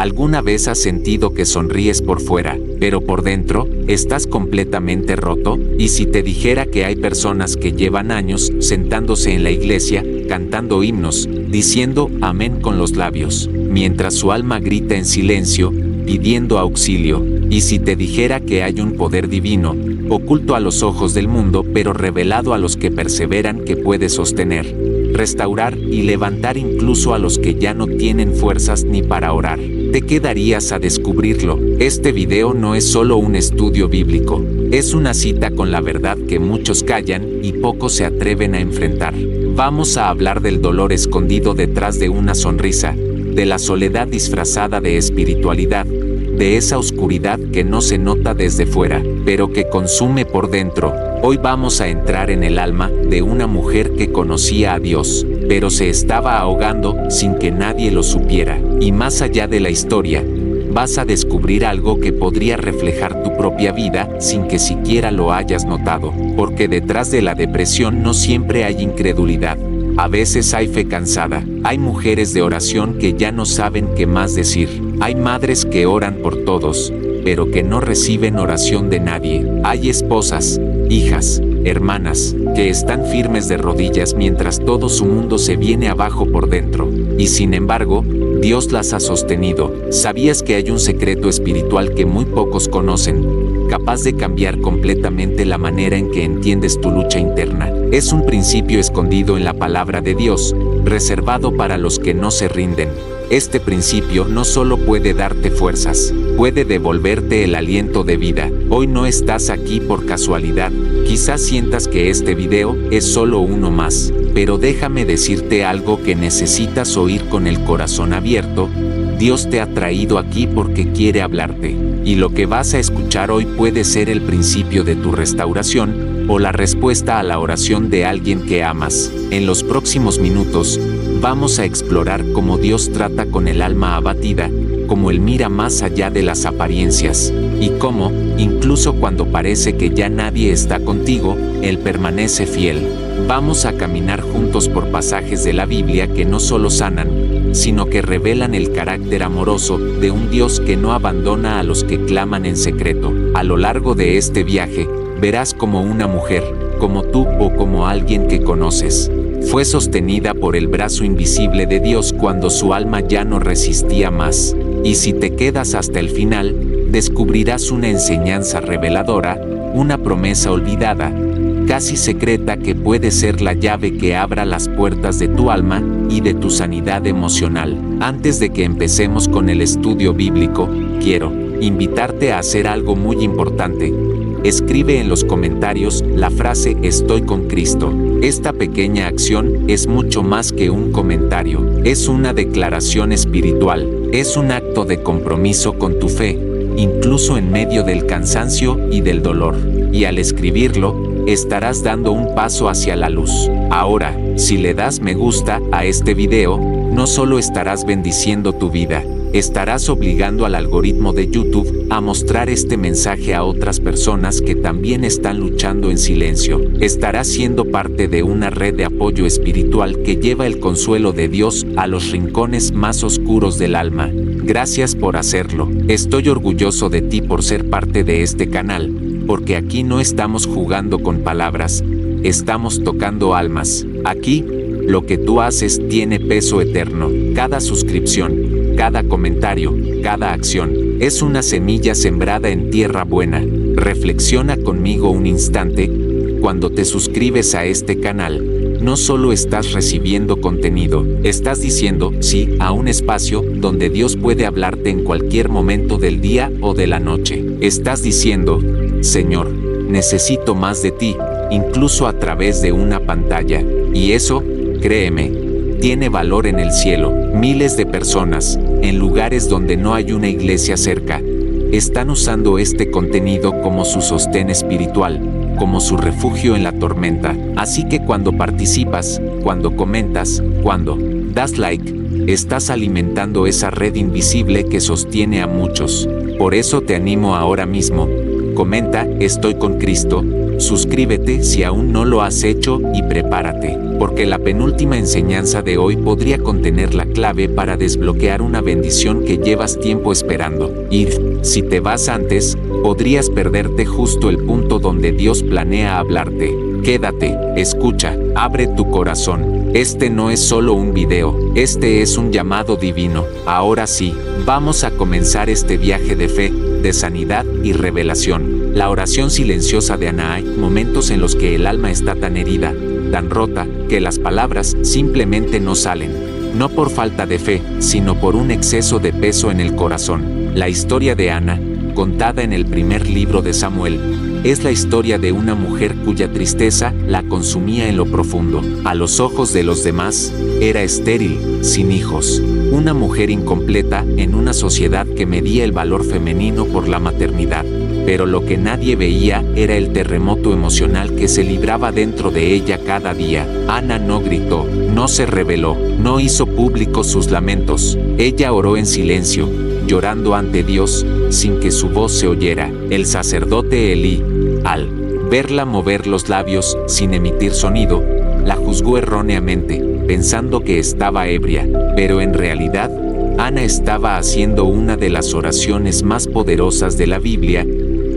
¿Alguna vez has sentido que sonríes por fuera, pero por dentro, estás completamente roto? Y si te dijera que hay personas que llevan años sentándose en la iglesia, cantando himnos, diciendo amén con los labios, mientras su alma grita en silencio, pidiendo auxilio. Y si te dijera que hay un poder divino, oculto a los ojos del mundo, pero revelado a los que perseveran, que puede sostener, restaurar y levantar incluso a los que ya no tienen fuerzas ni para orar. ¿Te quedarías a descubrirlo? Este video no es solo un estudio bíblico, es una cita con la verdad que muchos callan y pocos se atreven a enfrentar. Vamos a hablar del dolor escondido detrás de una sonrisa, de la soledad disfrazada de espiritualidad, de esa oscuridad que no se nota desde fuera, pero que consume por dentro. Hoy vamos a entrar en el alma de una mujer que conocía a Dios, pero se estaba ahogando sin que nadie lo supiera. Y más allá de la historia, vas a descubrir algo que podría reflejar tu propia vida sin que siquiera lo hayas notado, porque detrás de la depresión no siempre hay incredulidad. A veces hay fe cansada, hay mujeres de oración que ya no saben qué más decir, hay madres que oran por todos, pero que no reciben oración de nadie, hay esposas, hijas, hermanas, que están firmes de rodillas mientras todo su mundo se viene abajo por dentro, y sin embargo, Dios las ha sostenido. ¿Sabías que hay un secreto espiritual que muy pocos conocen, capaz de cambiar completamente la manera en que entiendes tu lucha interna? Es un principio escondido en la palabra de Dios, reservado para los que no se rinden. Este principio no solo puede darte fuerzas, puede devolverte el aliento de vida. Hoy no estás aquí por casualidad. Quizás sientas que este video es solo uno más, pero déjame decirte algo que necesitas oír con el corazón abierto. Dios te ha traído aquí porque quiere hablarte, y lo que vas a escuchar hoy puede ser el principio de tu restauración, o la respuesta a la oración de alguien que amas. En los próximos minutos, vamos a explorar cómo Dios trata con el alma abatida, cómo Él mira más allá de las apariencias, y cómo, incluso cuando parece que ya nadie está contigo, Él permanece fiel. Vamos a caminar juntos por pasajes de la Biblia que no solo sanan, sino que revelan el carácter amoroso de un Dios que no abandona a los que claman en secreto. A lo largo de este viaje, verás como una mujer, como tú o como alguien que conoces, fue sostenida por el brazo invisible de Dios cuando su alma ya no resistía más. Y si te quedas hasta el final, descubrirás una enseñanza reveladora, una promesa olvidada, casi secreta, que puede ser la llave que abra las puertas de tu alma y de tu sanidad emocional. Antes de que empecemos con el estudio bíblico, quiero invitarte a hacer algo muy importante. Escribe en los comentarios la frase "Estoy con Cristo". Esta pequeña acción es mucho más que un comentario, es una declaración espiritual, es un acto de compromiso con tu fe, incluso en medio del cansancio y del dolor. Y al escribirlo, estarás dando un paso hacia la luz. Ahora, si le das me gusta a este video, no solo estarás bendiciendo tu vida, estarás obligando al algoritmo de YouTube a mostrar este mensaje a otras personas que también están luchando en silencio. Estarás siendo parte de una red de apoyo espiritual que lleva el consuelo de Dios a los rincones más oscuros del alma. Gracias por hacerlo. Estoy orgulloso de ti por ser parte de este canal, porque aquí no estamos jugando con palabras, estamos tocando almas. Aquí, lo que tú haces tiene peso eterno. Cada suscripción, cada comentario, cada acción, es una semilla sembrada en tierra buena. Reflexiona conmigo un instante. Cuando te suscribes a este canal, no solo estás recibiendo contenido, estás diciendo sí a un espacio donde Dios puede hablarte en cualquier momento del día o de la noche. Estás diciendo: Señor, necesito más de ti, incluso a través de una pantalla. Y eso, créeme, tiene valor en el cielo. Miles de personas, en lugares donde no hay una iglesia cerca, están usando este contenido como su sostén espiritual, como su refugio en la tormenta. Así que cuando participas, cuando comentas, cuando das like, estás alimentando esa red invisible que sostiene a muchos. Por eso te animo ahora mismo. Comenta "Estoy con Cristo", suscríbete si aún no lo has hecho y prepárate, porque la penúltima enseñanza de hoy podría contener la clave para desbloquear una bendición que llevas tiempo esperando. Y, si te vas antes, podrías perderte justo el punto donde Dios planea hablarte. Quédate, escucha, abre tu corazón. Este no es solo un video, este es un llamado divino. Ahora sí, vamos a comenzar este viaje de fe, de sanidad y revelación. La oración silenciosa de Ana. Hay momentos en los que el alma está tan herida, tan rota, que las palabras simplemente no salen. No por falta de fe, sino por un exceso de peso en el corazón. La historia de Ana, contada en el primer libro de Samuel, es la historia de una mujer cuya tristeza la consumía en lo profundo. A los ojos de los demás, era estéril, sin hijos. Una mujer incompleta en una sociedad que medía el valor femenino por la maternidad. Pero lo que nadie veía era el terremoto emocional que se libraba dentro de ella cada día. Ana no gritó, no se rebeló, no hizo públicos sus lamentos. Ella oró en silencio, llorando ante Dios, sin que su voz se oyera. El sacerdote Elí, al verla mover los labios sin emitir sonido, la juzgó erróneamente, pensando que estaba ebria, pero en realidad, Ana estaba haciendo una de las oraciones más poderosas de la Biblia,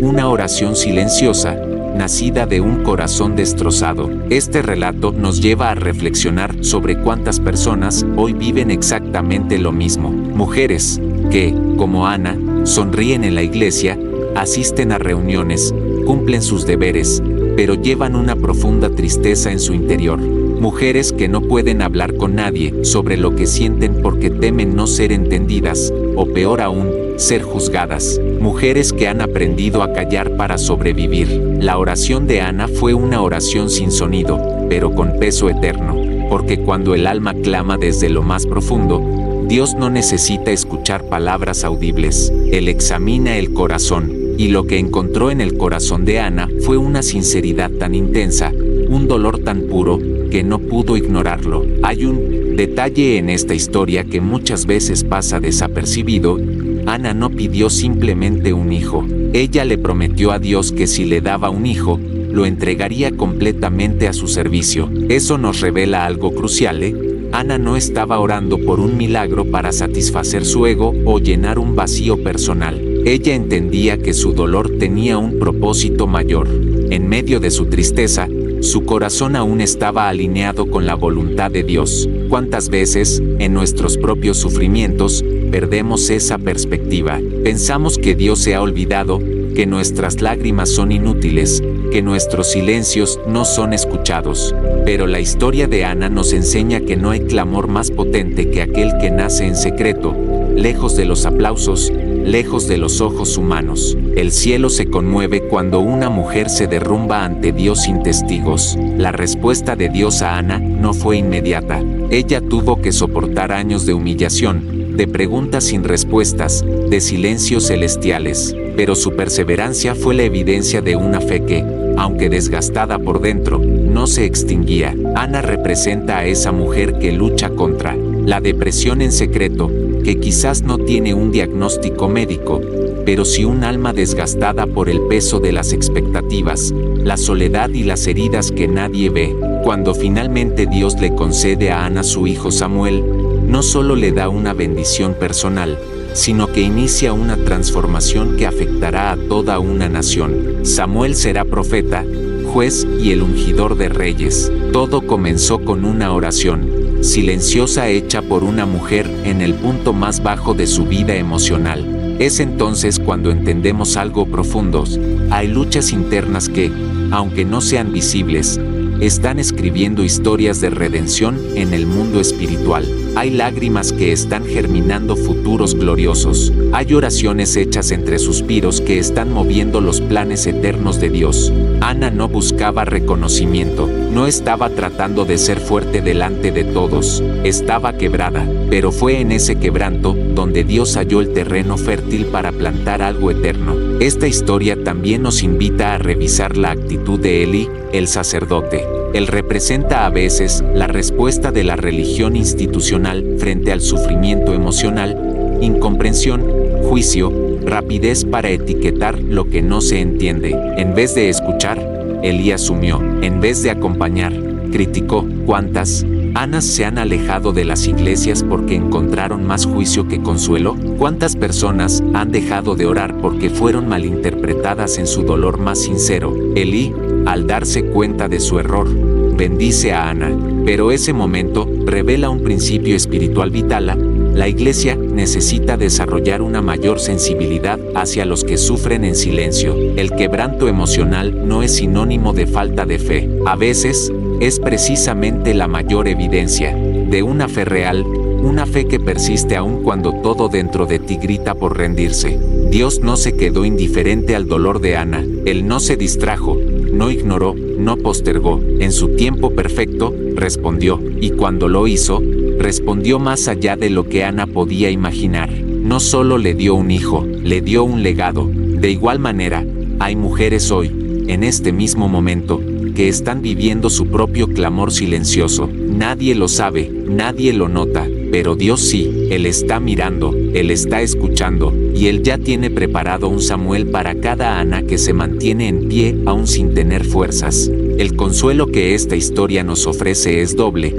una oración silenciosa, nacida de un corazón destrozado. Este relato nos lleva a reflexionar sobre cuántas personas hoy viven exactamente lo mismo. Mujeres que, como Ana, sonríen en la iglesia, asisten a reuniones, cumplen sus deberes, pero llevan una profunda tristeza en su interior. Mujeres que no pueden hablar con nadie sobre lo que sienten porque temen no ser entendidas, o peor aún, ser juzgadas. Mujeres que han aprendido a callar para sobrevivir. La oración de Ana fue una oración sin sonido, pero con peso eterno, porque cuando el alma clama desde lo más profundo, Dios no necesita escuchar palabras audibles. Él examina el corazón, y lo que encontró en el corazón de Ana fue una sinceridad tan intensa, un dolor tan puro, que no pudo ignorarlo. Hay un detalle en esta historia que muchas veces pasa desapercibido. Ana no pidió simplemente un hijo. Ella le prometió a Dios que si le daba un hijo, lo entregaría completamente a su servicio. Eso nos revela algo crucial, Ana no estaba orando por un milagro para satisfacer su ego o llenar un vacío personal. Ella entendía que su dolor tenía un propósito mayor. En medio de su tristeza, su corazón aún estaba alineado con la voluntad de Dios. ¿Cuántas veces, en nuestros propios sufrimientos, perdemos esa perspectiva? Pensamos que Dios se ha olvidado, que nuestras lágrimas son inútiles, que nuestros silencios no son escuchados. Pero la historia de Ana nos enseña que no hay clamor más potente que aquel que nace en secreto, lejos de los aplausos, lejos de los ojos humanos. El cielo se conmueve cuando una mujer se derrumba ante Dios sin testigos. La respuesta de Dios a Ana no fue inmediata. Ella tuvo que soportar años de humillación, de preguntas sin respuestas, de silencios celestiales. Pero su perseverancia fue la evidencia de una fe que, aunque desgastada por dentro, no se extinguía. Ana representa a esa mujer que lucha contra la depresión en secreto, que quizás no tiene un diagnóstico médico, pero sí un alma desgastada por el peso de las expectativas, la soledad y las heridas que nadie ve. Cuando finalmente Dios le concede a Ana su hijo Samuel, no solo le da una bendición personal, sino que inicia una transformación que afectará a toda una nación. Samuel será profeta, juez y el ungidor de reyes. Todo comenzó con una oración silenciosa hecha por una mujer en el punto más bajo de su vida emocional. Es entonces cuando entendemos algo profundo. Hay luchas internas que, aunque no sean visibles, están escribiendo historias de redención en el mundo espiritual. Hay lágrimas que están germinando futuros gloriosos. Hay oraciones hechas entre suspiros que están moviendo los planes eternos de Dios. Ana no buscaba reconocimiento, no estaba tratando de ser fuerte delante de todos, estaba quebrada, pero fue en ese quebranto donde Dios halló el terreno fértil para plantar algo eterno. Esta historia también nos invita a revisar la actitud de Elí, el sacerdote. Él representa a veces la respuesta de la religión institucional frente al sufrimiento emocional, incomprensión, juicio, rapidez para etiquetar lo que no se entiende. En vez de escuchar, Elí asumió, en vez de acompañar. Criticó. ¿Cuántas Anas se han alejado de las iglesias porque encontraron más juicio que consuelo? ¿Cuántas personas han dejado de orar porque fueron malinterpretadas en su dolor más sincero? Elí, al darse cuenta de su error, bendice a Ana, pero ese momento revela un principio espiritual vital. La iglesia necesita desarrollar una mayor sensibilidad hacia los que sufren en silencio. El quebranto emocional no es sinónimo de falta de fe. A veces, es precisamente la mayor evidencia de una fe real, una fe que persiste aun cuando todo dentro de ti grita por rendirse. Dios no se quedó indiferente al dolor de Ana. Él no se distrajo, no ignoró, no postergó. En su tiempo perfecto, respondió, y cuando lo hizo, respondió más allá de lo que Ana podía imaginar. No solo le dio un hijo, le dio un legado. De igual manera, hay mujeres hoy, en este mismo momento, que están viviendo su propio clamor silencioso. Nadie lo sabe, nadie lo nota, pero Dios sí. Él está mirando, Él está escuchando, y Él ya tiene preparado un Samuel para cada Ana que se mantiene en pie aún sin tener fuerzas. El consuelo que esta historia nos ofrece es doble.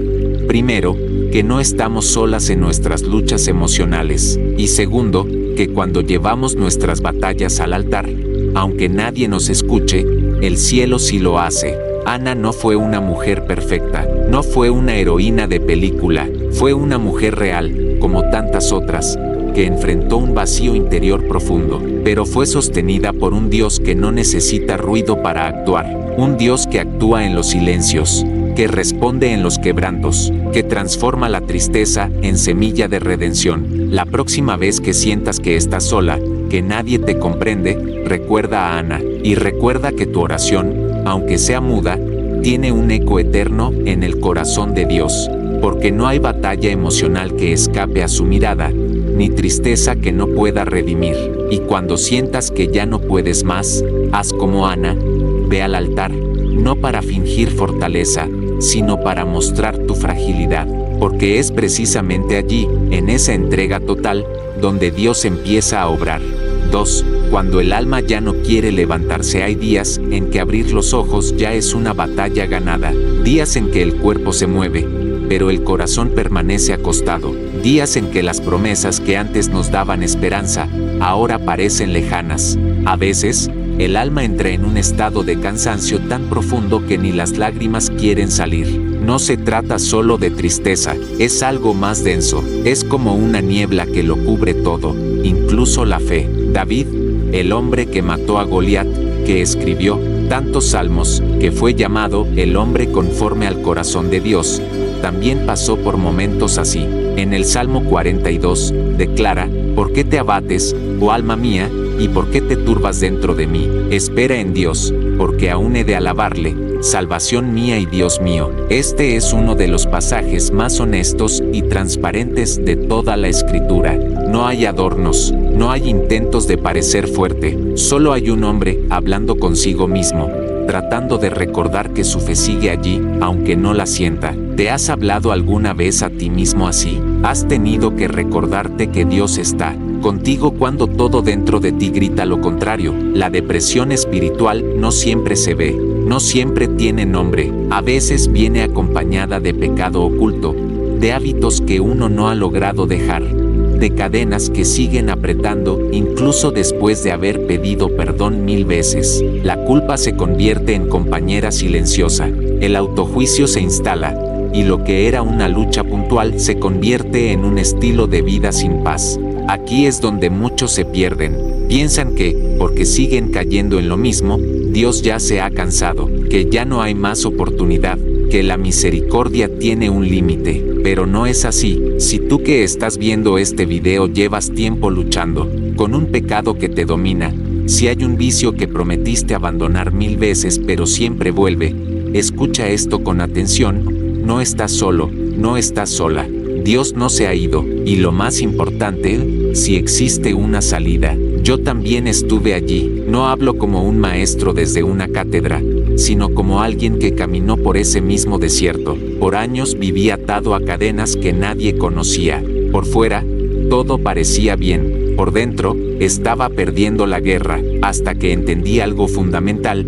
Primero, que no estamos solas en nuestras luchas emocionales, y segundo, que cuando llevamos nuestras batallas al altar, aunque nadie nos escuche, el cielo sí lo hace. Ana no fue una mujer perfecta, no fue una heroína de película, fue una mujer real, como tantas otras, que enfrentó un vacío interior profundo, pero fue sostenida por un Dios que no necesita ruido para actuar, un Dios que actúa en los silencios, que responde en los quebrantos, que transforma la tristeza en semilla de redención. La próxima vez que sientas que estás sola, que nadie te comprende, recuerda a Ana, y recuerda que tu oración, aunque sea muda, tiene un eco eterno en el corazón de Dios, porque no hay batalla emocional que escape a su mirada, ni tristeza que no pueda redimir. Y cuando sientas que ya no puedes más, haz como Ana, ve al altar, no para fingir fortaleza, sino para mostrar tu fragilidad, porque es precisamente allí, en esa entrega total, donde Dios empieza a obrar. 2. Cuando el alma ya no quiere levantarse, hay días en que abrir los ojos ya es una batalla ganada, días en que el cuerpo se mueve, pero el corazón permanece acostado, días en que las promesas que antes nos daban esperanza, ahora parecen lejanas. A veces, el alma entra en un estado de cansancio tan profundo que ni las lágrimas quieren salir. No se trata solo de tristeza, es algo más denso, es como una niebla que lo cubre todo, incluso la fe. David, el hombre que mató a Goliat, que escribió tantos salmos, que fue llamado el hombre conforme al corazón de Dios, también pasó por momentos así. En el Salmo 42, declara, ¿por qué te abates, oh alma mía, y por qué te turbas dentro de mí? Espera en Dios, porque aún he de alabarle, salvación mía y Dios mío. Este es uno de los pasajes más honestos y transparentes de toda la Escritura. No hay adornos, no hay intentos de parecer fuerte, solo hay un hombre hablando consigo mismo, tratando de recordar que su fe sigue allí, aunque no la sienta. ¿Te has hablado alguna vez a ti mismo así? ¿Has tenido que recordarte que Dios está contigo cuando todo dentro de ti grita lo contrario? La depresión espiritual no siempre se ve, no siempre tiene nombre, a veces viene acompañada de pecado oculto, de hábitos que uno no ha logrado dejar, de cadenas que siguen apretando incluso después de haber pedido perdón 1000 veces. La culpa se convierte en compañera silenciosa, el autojuicio se instala, y lo que era una lucha puntual se convierte en un estilo de vida sin paz. Aquí es donde muchos se pierden. Piensan que, porque siguen cayendo en lo mismo, Dios ya se ha cansado, que ya no hay más oportunidad, que la misericordia tiene un límite. Pero no es así. Si tú que estás viendo este video llevas tiempo luchando con un pecado que te domina, si hay un vicio que prometiste abandonar 1000 veces pero siempre vuelve, escucha esto con atención. No estás solo, no estás sola. Dios no se ha ido, y lo más importante, si existe una salida. Yo también estuve allí. No hablo como un maestro desde una cátedra, sino como alguien que caminó por ese mismo desierto. Por años viví atado a cadenas que nadie conocía. Por fuera, todo parecía bien. Por dentro, estaba perdiendo la guerra, hasta que entendí algo fundamental.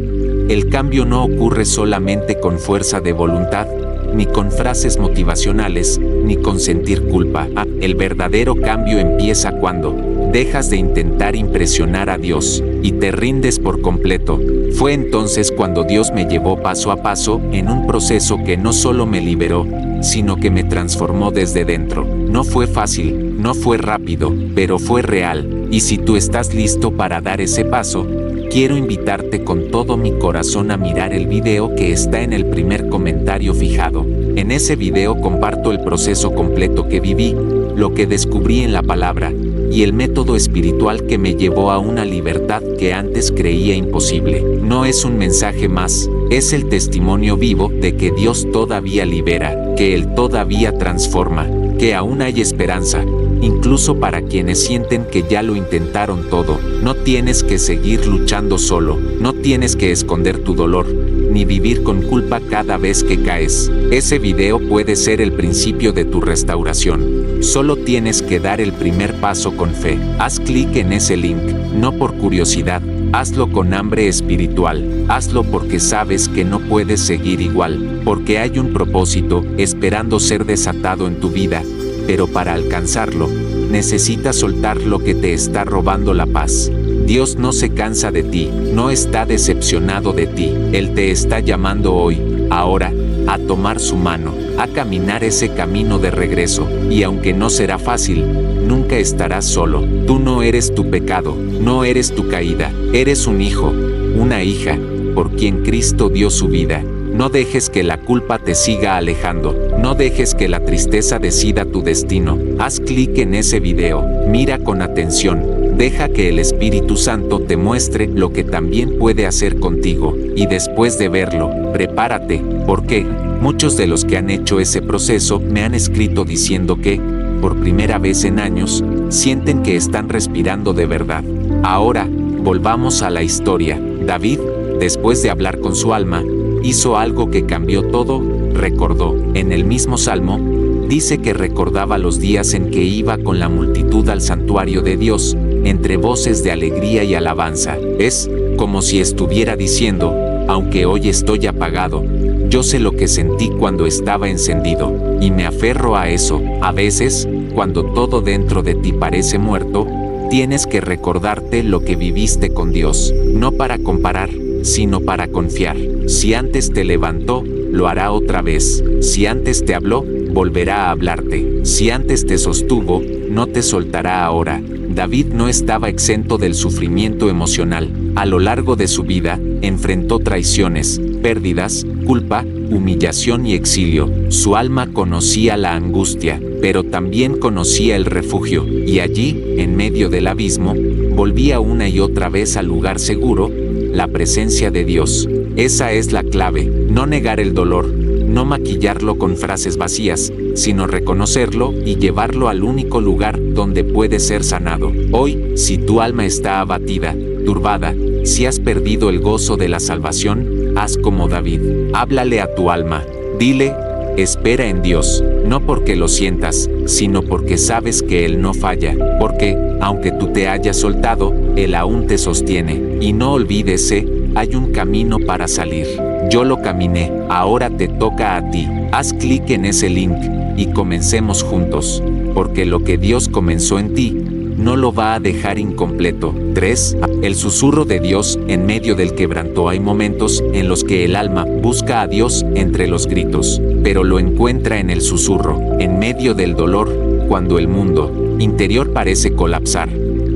El cambio no ocurre solamente con fuerza de voluntad, ni con frases motivacionales, ni con sentir culpa. El verdadero cambio empieza cuando dejas de intentar impresionar a Dios y te rindes por completo. Fue entonces cuando Dios me llevó paso a paso en un proceso que no solo me liberó, sino que me transformó desde dentro. No fue fácil, no fue rápido, pero fue real. Y si tú estás listo para dar ese paso, quiero invitarte con todo mi corazón a mirar el video que está en el primer comentario fijado. En ese video comparto el proceso completo que viví, lo que descubrí en la palabra, y el método espiritual que me llevó a una libertad que antes creía imposible. No es un mensaje más, es el testimonio vivo de que Dios todavía libera, que Él todavía transforma, que aún hay esperanza, incluso para quienes sienten que ya lo intentaron todo. No tienes que seguir luchando solo, no tienes que esconder tu dolor, ni vivir con culpa cada vez que caes. Ese video puede ser el principio de tu restauración. Solo tienes que dar el primer paso con fe. Haz clic en ese link, no por curiosidad, hazlo con hambre espiritual, hazlo porque sabes que no puedes seguir igual, porque hay un propósito esperando ser desatado en tu vida, pero para alcanzarlo, necesitas soltar lo que te está robando la paz. Dios no se cansa de ti, no está decepcionado de ti. Él te está llamando hoy, ahora, a tomar su mano, a caminar ese camino de regreso. Y aunque no será fácil, nunca estarás solo. Tú no eres tu pecado, no eres tu caída. Eres un hijo, una hija, por quien Cristo dio su vida. No dejes que la culpa te siga alejando. No dejes que la tristeza decida tu destino. Haz clic en ese video, mira con atención. Deja que el Espíritu Santo te muestre lo que también puede hacer contigo. Y después de verlo, prepárate, porque muchos de los que han hecho ese proceso me han escrito diciendo que, por primera vez en años, sienten que están respirando de verdad. Ahora, volvamos a la historia. David, después de hablar con su alma, hizo algo que cambió todo, recordó. En el mismo salmo, dice que recordaba los días en que iba con la multitud al santuario de Dios, entre voces de alegría y alabanza. Es como si estuviera diciendo, aunque hoy estoy apagado, yo sé lo que sentí cuando estaba encendido, y me aferro a eso. A veces, cuando todo dentro de ti parece muerto, tienes que recordarte lo que viviste con Dios, no para comparar, sino para confiar. Si antes te levantó, lo hará otra vez. Si antes te habló, volverá a hablarte. Si antes te sostuvo, no te soltará ahora. David no estaba exento del sufrimiento emocional. A lo largo de su vida, enfrentó traiciones, pérdidas, culpa, humillación y exilio. Su alma conocía la angustia, pero también conocía el refugio, y allí, en medio del abismo, volvía una y otra vez al lugar seguro, la presencia de Dios. Esa es la clave, no negar el dolor, no maquillarlo con frases vacías, sino reconocerlo y llevarlo al único lugar donde puede ser sanado. Hoy, si tu alma está abatida, turbada, si has perdido el gozo de la salvación, haz como David. Háblale a tu alma, dile, espera en Dios, no porque lo sientas, sino porque sabes que Él no falla, porque, aunque tú te hayas soltado, Él aún te sostiene. Y no olvides, hay un camino para salir. Yo lo caminé, ahora te toca a ti. Haz clic en ese link, y comencemos juntos, porque lo que Dios comenzó en ti, no lo va a dejar incompleto. 3. El susurro de Dios en medio del quebranto. Hay momentos en los que el alma busca a Dios entre los gritos, pero lo encuentra en el susurro, en medio del dolor, cuando el mundo interior parece colapsar,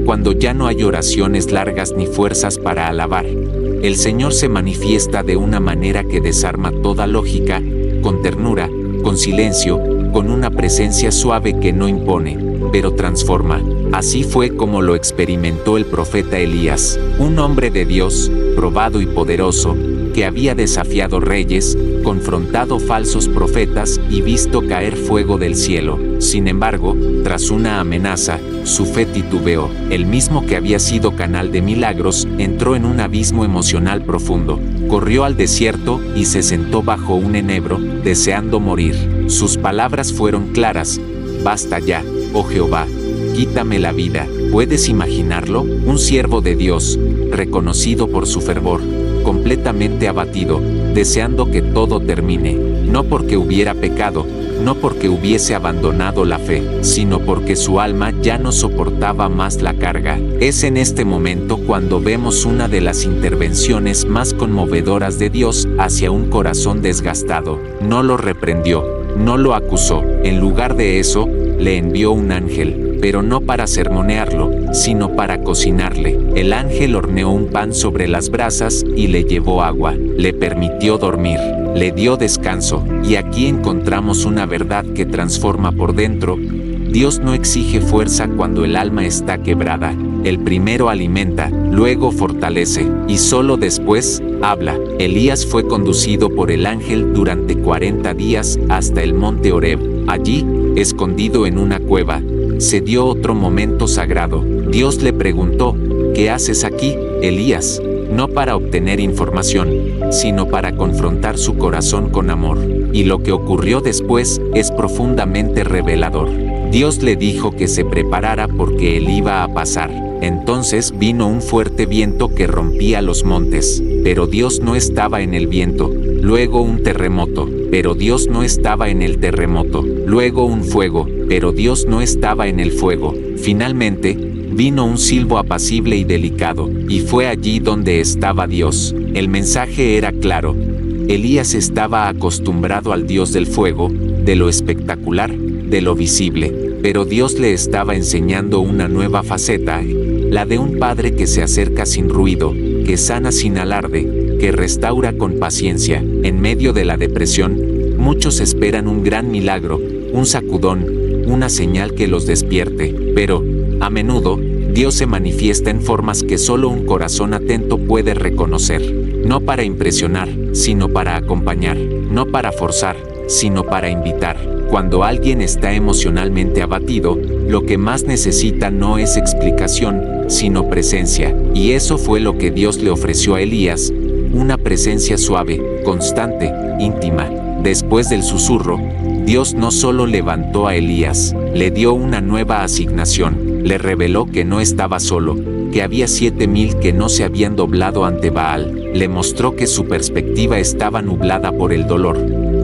cuando ya no hay oraciones largas ni fuerzas para alabar. El Señor se manifiesta de una manera que desarma toda lógica, con ternura, con silencio, con una presencia suave que no impone, pero transforma. Así fue como lo experimentó el profeta Elías, un hombre de Dios, probado y poderoso, que había desafiado reyes, confrontado falsos profetas y visto caer fuego del cielo. Sin embargo, tras una amenaza, su fe titubeó. El mismo que había sido canal de milagros, entró en un abismo emocional profundo. Corrió al desierto y se sentó bajo un enebro, deseando morir. Sus palabras fueron claras: basta ya, oh Jehová, quítame la vida. ¿Puedes imaginarlo? Un siervo de Dios, reconocido por su fervor, completamente abatido, deseando que todo termine, no porque hubiera pecado, no porque hubiese abandonado la fe, sino porque su alma ya no soportaba más la carga. Es en este momento cuando vemos una de las intervenciones más conmovedoras de Dios hacia un corazón desgastado. No lo reprendió, no lo acusó, en lugar de eso, le envió un ángel, pero no para sermonearlo, sino para cocinarle. El ángel horneó un pan sobre las brasas y le llevó agua, le permitió dormir, le dio descanso, y aquí encontramos una verdad que transforma por dentro. Dios no exige fuerza cuando el alma está quebrada. Él primero alimenta, luego fortalece, y solo después, habla. Elías fue conducido por el ángel durante 40 días hasta el monte Horeb. Allí, escondido en una cueva, se dio otro momento sagrado. Dios le preguntó, ¿qué haces aquí, Elías? No para obtener información, sino para confrontar su corazón con amor. Y lo que ocurrió después es profundamente revelador. Dios le dijo que se preparara porque él iba a pasar. Entonces vino un fuerte viento que rompía los montes, pero Dios no estaba en el viento. Luego un terremoto, pero Dios no estaba en el terremoto. Luego un fuego, pero Dios no estaba en el fuego. Finalmente, vino un silbo apacible y delicado, y fue allí donde estaba Dios. El mensaje era claro. Elías estaba acostumbrado al Dios del fuego, de lo espectacular, de lo visible, pero Dios le estaba enseñando una nueva faceta, la de un padre que se acerca sin ruido, que sana sin alarde, que restaura con paciencia. En medio de la depresión, muchos esperan un gran milagro, un sacudón, una señal que los despierte, pero, a menudo, Dios se manifiesta en formas que solo un corazón atento puede reconocer, no para impresionar, sino para acompañar, no para forzar, sino para invitar. Cuando alguien está emocionalmente abatido, lo que más necesita no es explicación, sino presencia, y eso fue lo que Dios le ofreció a Elías, una presencia suave, constante, íntima. Después del susurro, Dios no solo levantó a Elías, le dio una nueva asignación, le reveló que no estaba solo, que había 7,000 que no se habían doblado ante Baal, le mostró que su perspectiva estaba nublada por el dolor,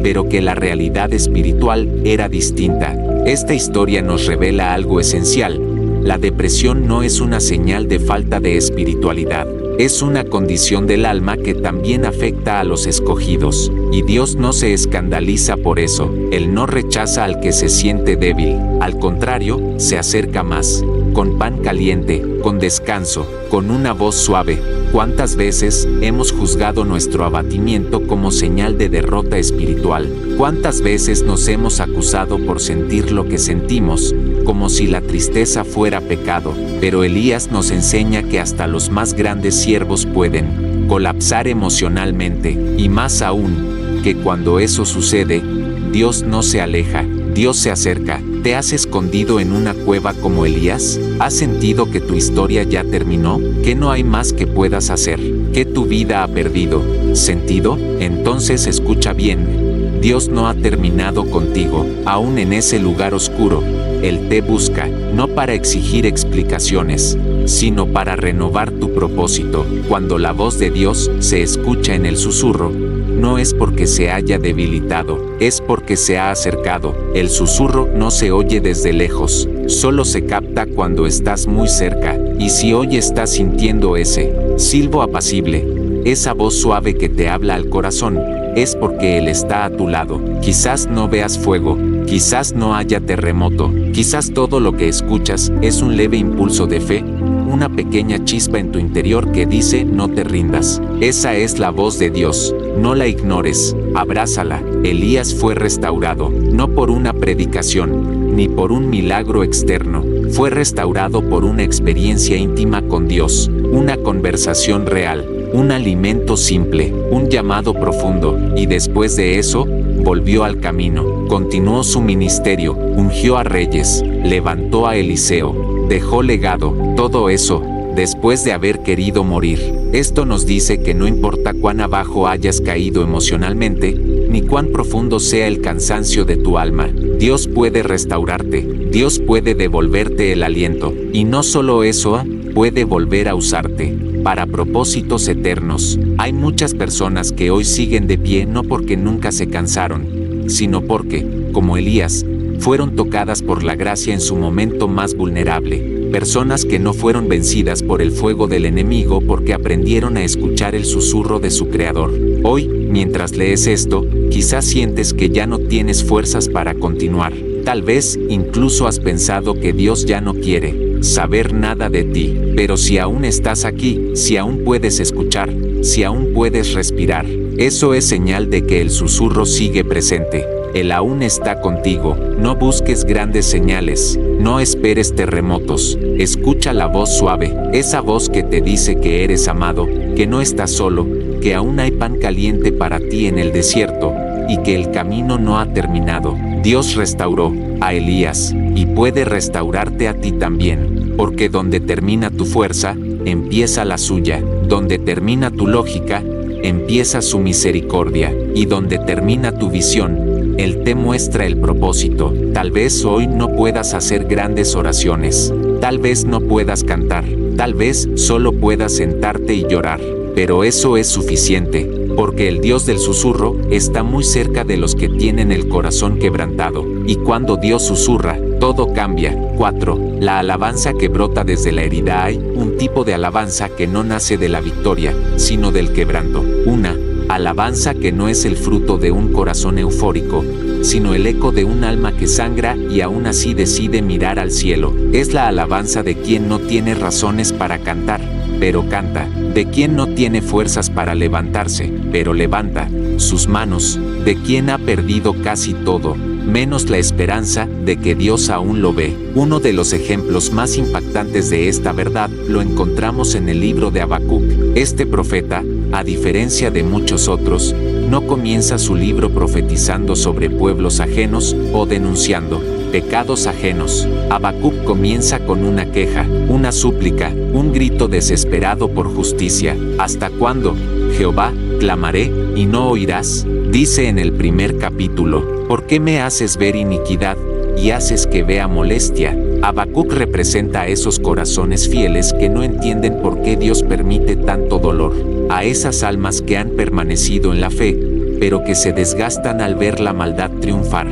pero que la realidad espiritual era distinta. Esta historia nos revela algo esencial. La depresión no es una señal de falta de espiritualidad, es una condición del alma que también afecta a los escogidos, y Dios no se escandaliza por eso. Él no rechaza al que se siente débil, al contrario, se acerca más, con pan caliente, con descanso, con una voz suave. ¿Cuántas veces hemos juzgado nuestro abatimiento como señal de derrota espiritual? ¿Cuántas veces nos hemos acusado por sentir lo que sentimos, como si la tristeza fuera pecado? Pero Elías nos enseña que hasta los más grandes siervos pueden colapsar emocionalmente, y más aún, que cuando eso sucede, Dios no se aleja, Dios se acerca. ¿Te has escondido en una cueva como Elías? ¿Has sentido que tu historia ya terminó? ¿Que no hay más que puedas hacer? ¿Que tu vida ha perdido sentido? Entonces escucha bien. Dios no ha terminado contigo, aún en ese lugar oscuro. Él te busca, no para exigir explicaciones, sino para renovar tu propósito. Cuando la voz de Dios se escucha en el susurro, no es porque se haya debilitado, es porque se ha acercado. El susurro no se oye desde lejos, solo se capta cuando estás muy cerca, y si hoy estás sintiendo ese silbo apacible, esa voz suave que te habla al corazón, es porque Él está a tu lado. Quizás no veas fuego, quizás no haya terremoto, quizás todo lo que escuchas es un leve impulso de fe, una pequeña chispa en tu interior que dice no te rindas. Esa es la voz de Dios, no la ignores, abrázala. Elías fue restaurado, no por una predicación, ni por un milagro externo, fue restaurado por una experiencia íntima con Dios, una conversación real, un alimento simple, un llamado profundo, y después de eso, volvió al camino, continuó su ministerio, ungió a reyes, levantó a Eliseo, dejó legado, todo eso, después de haber querido morir. Esto nos dice que no importa cuán abajo hayas caído emocionalmente, ni cuán profundo sea el cansancio de tu alma, Dios puede restaurarte, Dios puede devolverte el aliento, y no solo eso, puede volver a usarte para propósitos eternos. Hay muchas personas que hoy siguen de pie no porque nunca se cansaron, sino porque, como Elías, fueron tocadas por la gracia en su momento más vulnerable. Personas que no fueron vencidas por el fuego del enemigo porque aprendieron a escuchar el susurro de su Creador. Hoy, mientras lees esto, quizás sientes que ya no tienes fuerzas para continuar. Tal vez, incluso has pensado que Dios ya no quiere saber nada de ti. Pero si aún estás aquí, si aún puedes escuchar, si aún puedes respirar, eso es señal de que el susurro sigue presente. Él aún está contigo. No busques grandes señales, no esperes terremotos. Escucha la voz suave, esa voz que te dice que eres amado, que no estás solo, que aún hay pan caliente para ti en el desierto, y que el camino no ha terminado. Dios restauró a Elías, y puede restaurarte a ti también, porque donde termina tu fuerza, empieza la suya. Donde termina tu lógica, empieza su misericordia, y donde termina tu visión, Él te muestra el propósito. Tal vez hoy no puedas hacer grandes oraciones, tal vez no puedas cantar, tal vez solo puedas sentarte y llorar, pero eso es suficiente, porque el Dios del susurro está muy cerca de los que tienen el corazón quebrantado, y cuando Dios susurra, todo cambia. 4. La alabanza que brota desde la herida. Hay un tipo de alabanza que no nace de la victoria, sino del quebranto. Una alabanza que no es el fruto de un corazón eufórico, sino el eco de un alma que sangra y aún así decide mirar al cielo. Es la alabanza de quien no tiene razones para cantar, pero canta, de quien no tiene fuerzas para levantarse, pero levanta sus manos, de quien ha perdido casi todo, menos la esperanza de que Dios aún lo ve. Uno de los ejemplos más impactantes de esta verdad lo encontramos en el libro de Habacuc. Este profeta, a diferencia de muchos otros, no comienza su libro profetizando sobre pueblos ajenos o denunciando pecados ajenos. Habacuc comienza con una queja, una súplica, un grito desesperado por justicia. ¿Hasta cuándo, Jehová, clamaré, y no oirás? Dice en el primer capítulo, ¿por qué me haces ver iniquidad, y haces que vea molestia? Habacuc representa a esos corazones fieles que no entienden por qué Dios permite tanto dolor, a esas almas que han permanecido en la fe, pero que se desgastan al ver la maldad triunfar,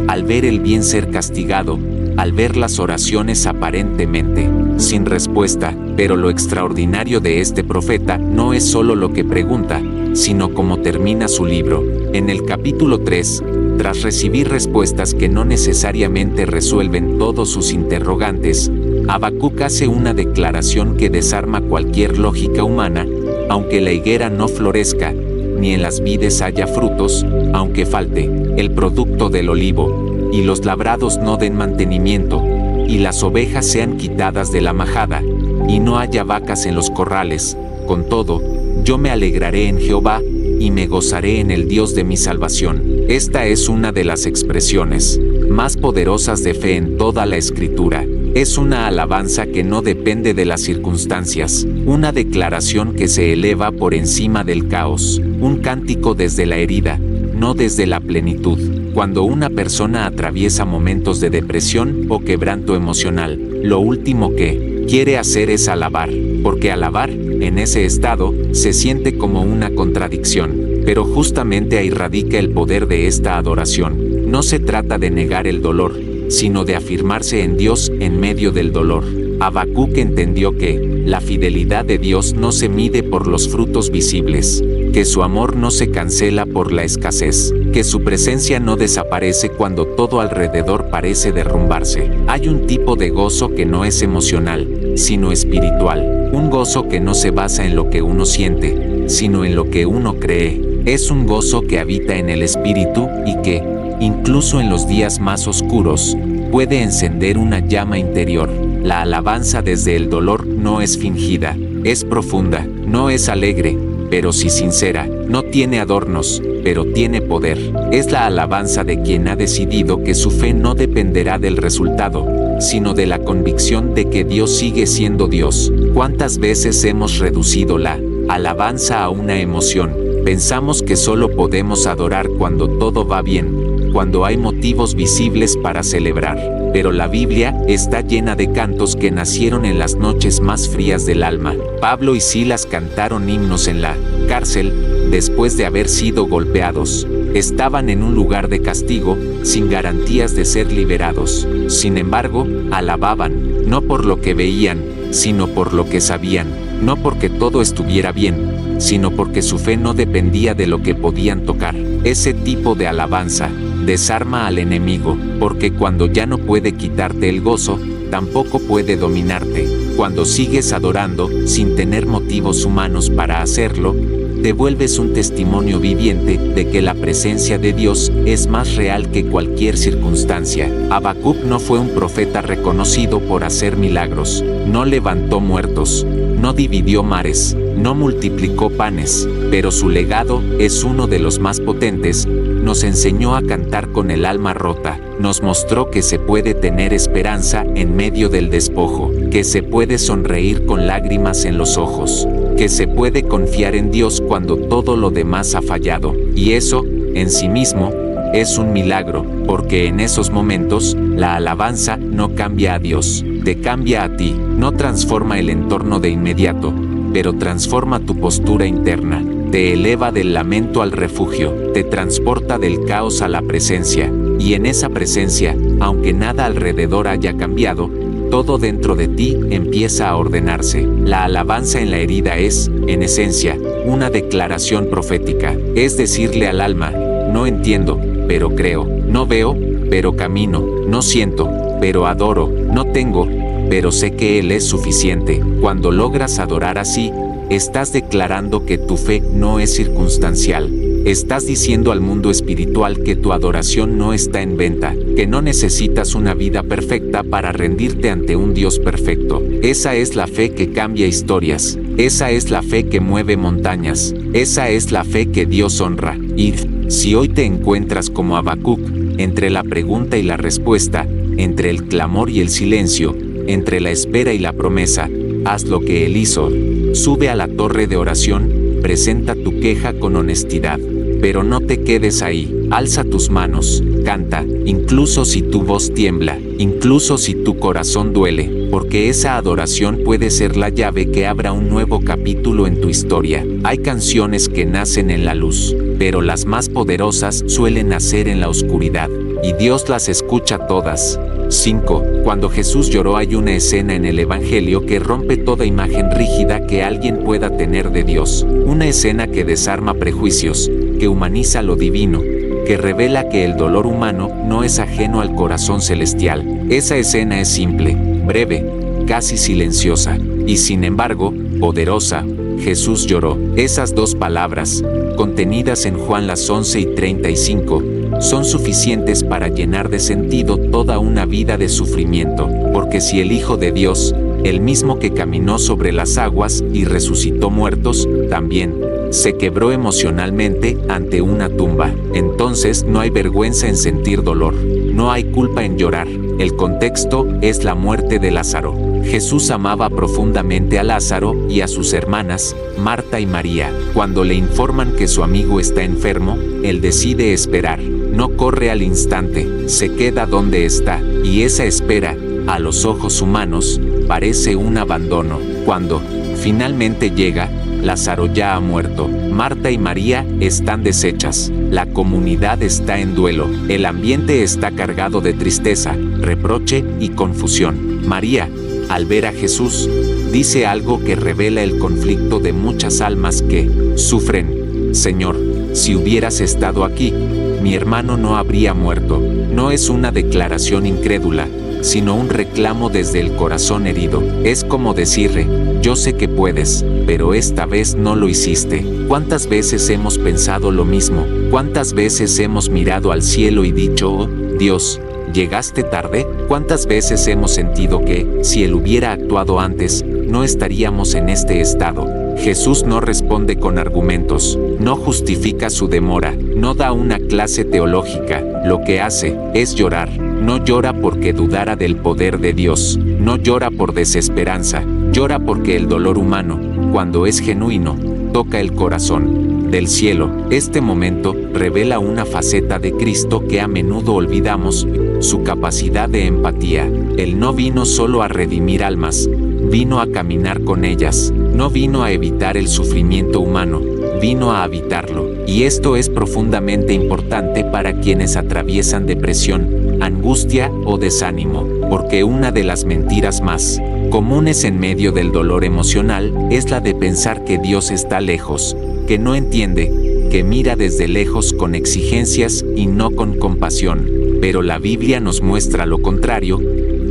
al ver el bien ser castigado, al ver las oraciones aparentemente sin respuesta. Pero lo extraordinario de este profeta no es solo lo que pregunta, sino cómo termina su libro. En el capítulo 3, tras recibir respuestas que no necesariamente resuelven todos sus interrogantes, Habacuc hace una declaración que desarma cualquier lógica humana. Aunque la higuera no florezca, ni en las vides haya frutos, aunque falte el producto del olivo, y los labrados no den mantenimiento, y las ovejas sean quitadas de la majada, y no haya vacas en los corrales, con todo, yo me alegraré en Jehová, y me gozaré en el Dios de mi salvación. Esta es una de las expresiones más poderosas de fe en toda la Escritura. Es una alabanza que no depende de las circunstancias, una declaración que se eleva por encima del caos, un cántico desde la herida, no desde la plenitud. Cuando una persona atraviesa momentos de depresión o quebranto emocional, lo último que quiere hacer es alabar, porque alabar, en ese estado, se siente como una contradicción. Pero justamente ahí radica el poder de esta adoración. No se trata de negar el dolor, sino de afirmarse en Dios en medio del dolor. Habacuc entendió que la fidelidad de Dios no se mide por los frutos visibles, que su amor no se cancela por la escasez, que su presencia no desaparece cuando todo alrededor parece derrumbarse. Hay un tipo de gozo que no es emocional, sino espiritual, un gozo que no se basa en lo que uno siente, sino en lo que uno cree. Es un gozo que habita en el espíritu y que, incluso en los días más oscuros, puede encender una llama interior. La alabanza desde el dolor no es fingida, es profunda, no es alegre, pero sí sincera, no tiene adornos, pero tiene poder. Es la alabanza de quien ha decidido que su fe no dependerá del resultado, sino de la convicción de que Dios sigue siendo Dios. ¿Cuántas veces hemos reducido la alabanza a una emoción? Pensamos que solo podemos adorar cuando todo va bien, cuando hay motivos visibles para celebrar. pero la Biblia está llena de cantos que nacieron en las noches más frías del alma. Pablo y Silas cantaron himnos en la cárcel, después de haber sido golpeados. Estaban en un lugar de castigo, sin garantías de ser liberados. Sin embargo, alababan, no por lo que veían, sino por lo que sabían, no porque todo estuviera bien, sino porque su fe no dependía de lo que podían tocar. Ese tipo de alabanza desarma al enemigo, porque cuando ya no puede quitarte el gozo, tampoco puede dominarte. Cuando sigues adorando, sin tener motivos humanos para hacerlo, te vuelves un testimonio viviente de que la presencia de Dios es más real que cualquier circunstancia. Habacuc no fue un profeta reconocido por hacer milagros, no levantó muertos, no dividió mares, no multiplicó panes, pero su legado es uno de los más potentes. Nos enseñó a cantar con el alma rota, nos mostró que se puede tener esperanza en medio del despojo, que se puede sonreír con lágrimas en los ojos, que se puede confiar en Dios cuando todo lo demás ha fallado, y eso, en sí mismo, es un milagro, porque en esos momentos, la alabanza no cambia a Dios, te cambia a ti, no transforma el entorno de inmediato, pero transforma tu postura interna, te eleva del lamento al refugio, te transporta del caos a la presencia, y en esa presencia, aunque nada alrededor haya cambiado, todo dentro de ti empieza a ordenarse. La alabanza en la herida es, en esencia, una declaración profética, es decirle al alma, no entiendo, pero creo, no veo, pero camino, no siento, pero adoro, no tengo, pero sé que Él es suficiente. Cuando logras adorar así, estás declarando que tu fe no es circunstancial. Estás diciendo al mundo espiritual que tu adoración no está en venta, que no necesitas una vida perfecta para rendirte ante un Dios perfecto. Esa es la fe que cambia historias. Esa es la fe que mueve montañas. Esa es la fe que Dios honra. Y si hoy te encuentras como Habacuc, entre la pregunta y la respuesta, entre el clamor y el silencio, entre la espera y la promesa, haz lo que Él hizo. Sube a la torre de oración, presenta tu queja con honestidad. Pero no te quedes ahí, alza tus manos, canta, incluso si tu voz tiembla, incluso si tu corazón duele, porque esa adoración puede ser la llave que abra un nuevo capítulo en tu historia. Hay canciones que nacen en la luz, pero las más poderosas suelen nacer en la oscuridad, y Dios las escucha todas. 5. Cuando Jesús lloró hay una escena en el Evangelio que rompe toda imagen rígida que alguien pueda tener de Dios. Una escena que desarma prejuicios, que humaniza lo divino, que revela que el dolor humano no es ajeno al corazón celestial. Esa escena es simple, breve, casi silenciosa, y sin embargo, poderosa. Jesús lloró. Esas dos palabras, contenidas en Juan las 11:35, son suficientes para llenar de sentido toda una vida de sufrimiento, porque si el Hijo de Dios, el mismo que caminó sobre las aguas y resucitó muertos, también se quebró emocionalmente ante una tumba, entonces no hay vergüenza en sentir dolor, no hay culpa en llorar. El contexto es la muerte de Lázaro. Jesús amaba profundamente a Lázaro y a sus hermanas, Marta y María. Cuando le informan que su amigo está enfermo, él decide esperar. No corre al instante, se queda donde está, y esa espera, a los ojos humanos, parece un abandono. Cuando finalmente llega, Lázaro ya ha muerto. Marta y María están deshechas. La comunidad está en duelo. El ambiente está cargado de tristeza, reproche y confusión. María, al ver a Jesús, dice algo que revela el conflicto de muchas almas que sufren. Señor, si hubieras estado aquí, mi hermano no habría muerto. No es una declaración incrédula, sino un reclamo desde el corazón herido. Es como decirle, yo sé que puedes, pero esta vez no lo hiciste. ¿Cuántas veces hemos pensado lo mismo? ¿Cuántas veces hemos mirado al cielo y dicho, oh, Dios, ¿llegaste tarde? ¿Cuántas veces hemos sentido que, si Él hubiera actuado antes, no estaríamos en este estado? Jesús no responde con argumentos, no justifica su demora, no da una clase teológica. Lo que hace es llorar. No llora porque dudara del poder de Dios, no llora por desesperanza, llora porque el dolor humano, cuando es genuino, toca el corazón. del cielo. Este momento revela una faceta de Cristo que a menudo olvidamos, su capacidad de empatía. Él no vino solo a redimir almas, vino a caminar con ellas, no vino a evitar el sufrimiento humano, vino a habitarlo. Y esto es profundamente importante para quienes atraviesan depresión, angustia o desánimo, porque una de las mentiras más comunes en medio del dolor emocional es la de pensar que Dios está lejos, que no entiende, que mira desde lejos con exigencias y no con compasión. Pero la Biblia nos muestra lo contrario.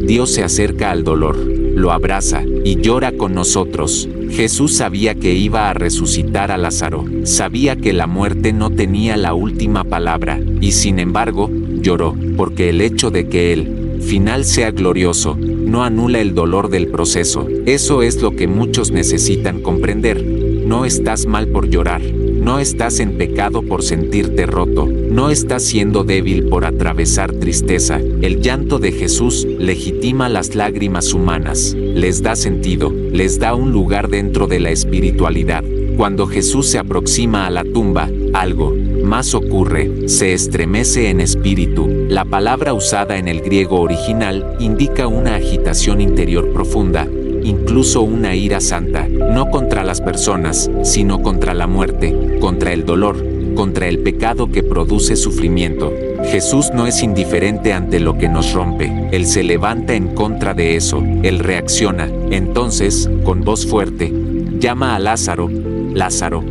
Dios se acerca al dolor, lo abraza y llora con nosotros. Jesús sabía que iba a resucitar a Lázaro, sabía que la muerte no tenía la última palabra, y sin embargo, lloró, porque el hecho de que el final sea glorioso no anula el dolor del proceso. Eso es lo que muchos necesitan comprender. No estás mal por llorar, no estás en pecado por sentirte roto, no estás siendo débil por atravesar tristeza. El llanto de Jesús legitima las lágrimas humanas, les da sentido, les da un lugar dentro de la espiritualidad. Cuando Jesús se aproxima a la tumba, algo más ocurre, se estremece en espíritu. La palabra usada en el griego original indica una agitación interior profunda, incluso una ira santa, no contra las personas, sino contra la muerte, contra el dolor, contra el pecado que produce sufrimiento. Jesús no es indiferente ante lo que nos rompe, Él se levanta en contra de eso, Él reacciona. Entonces, con voz fuerte, llama a Lázaro, Lázaro,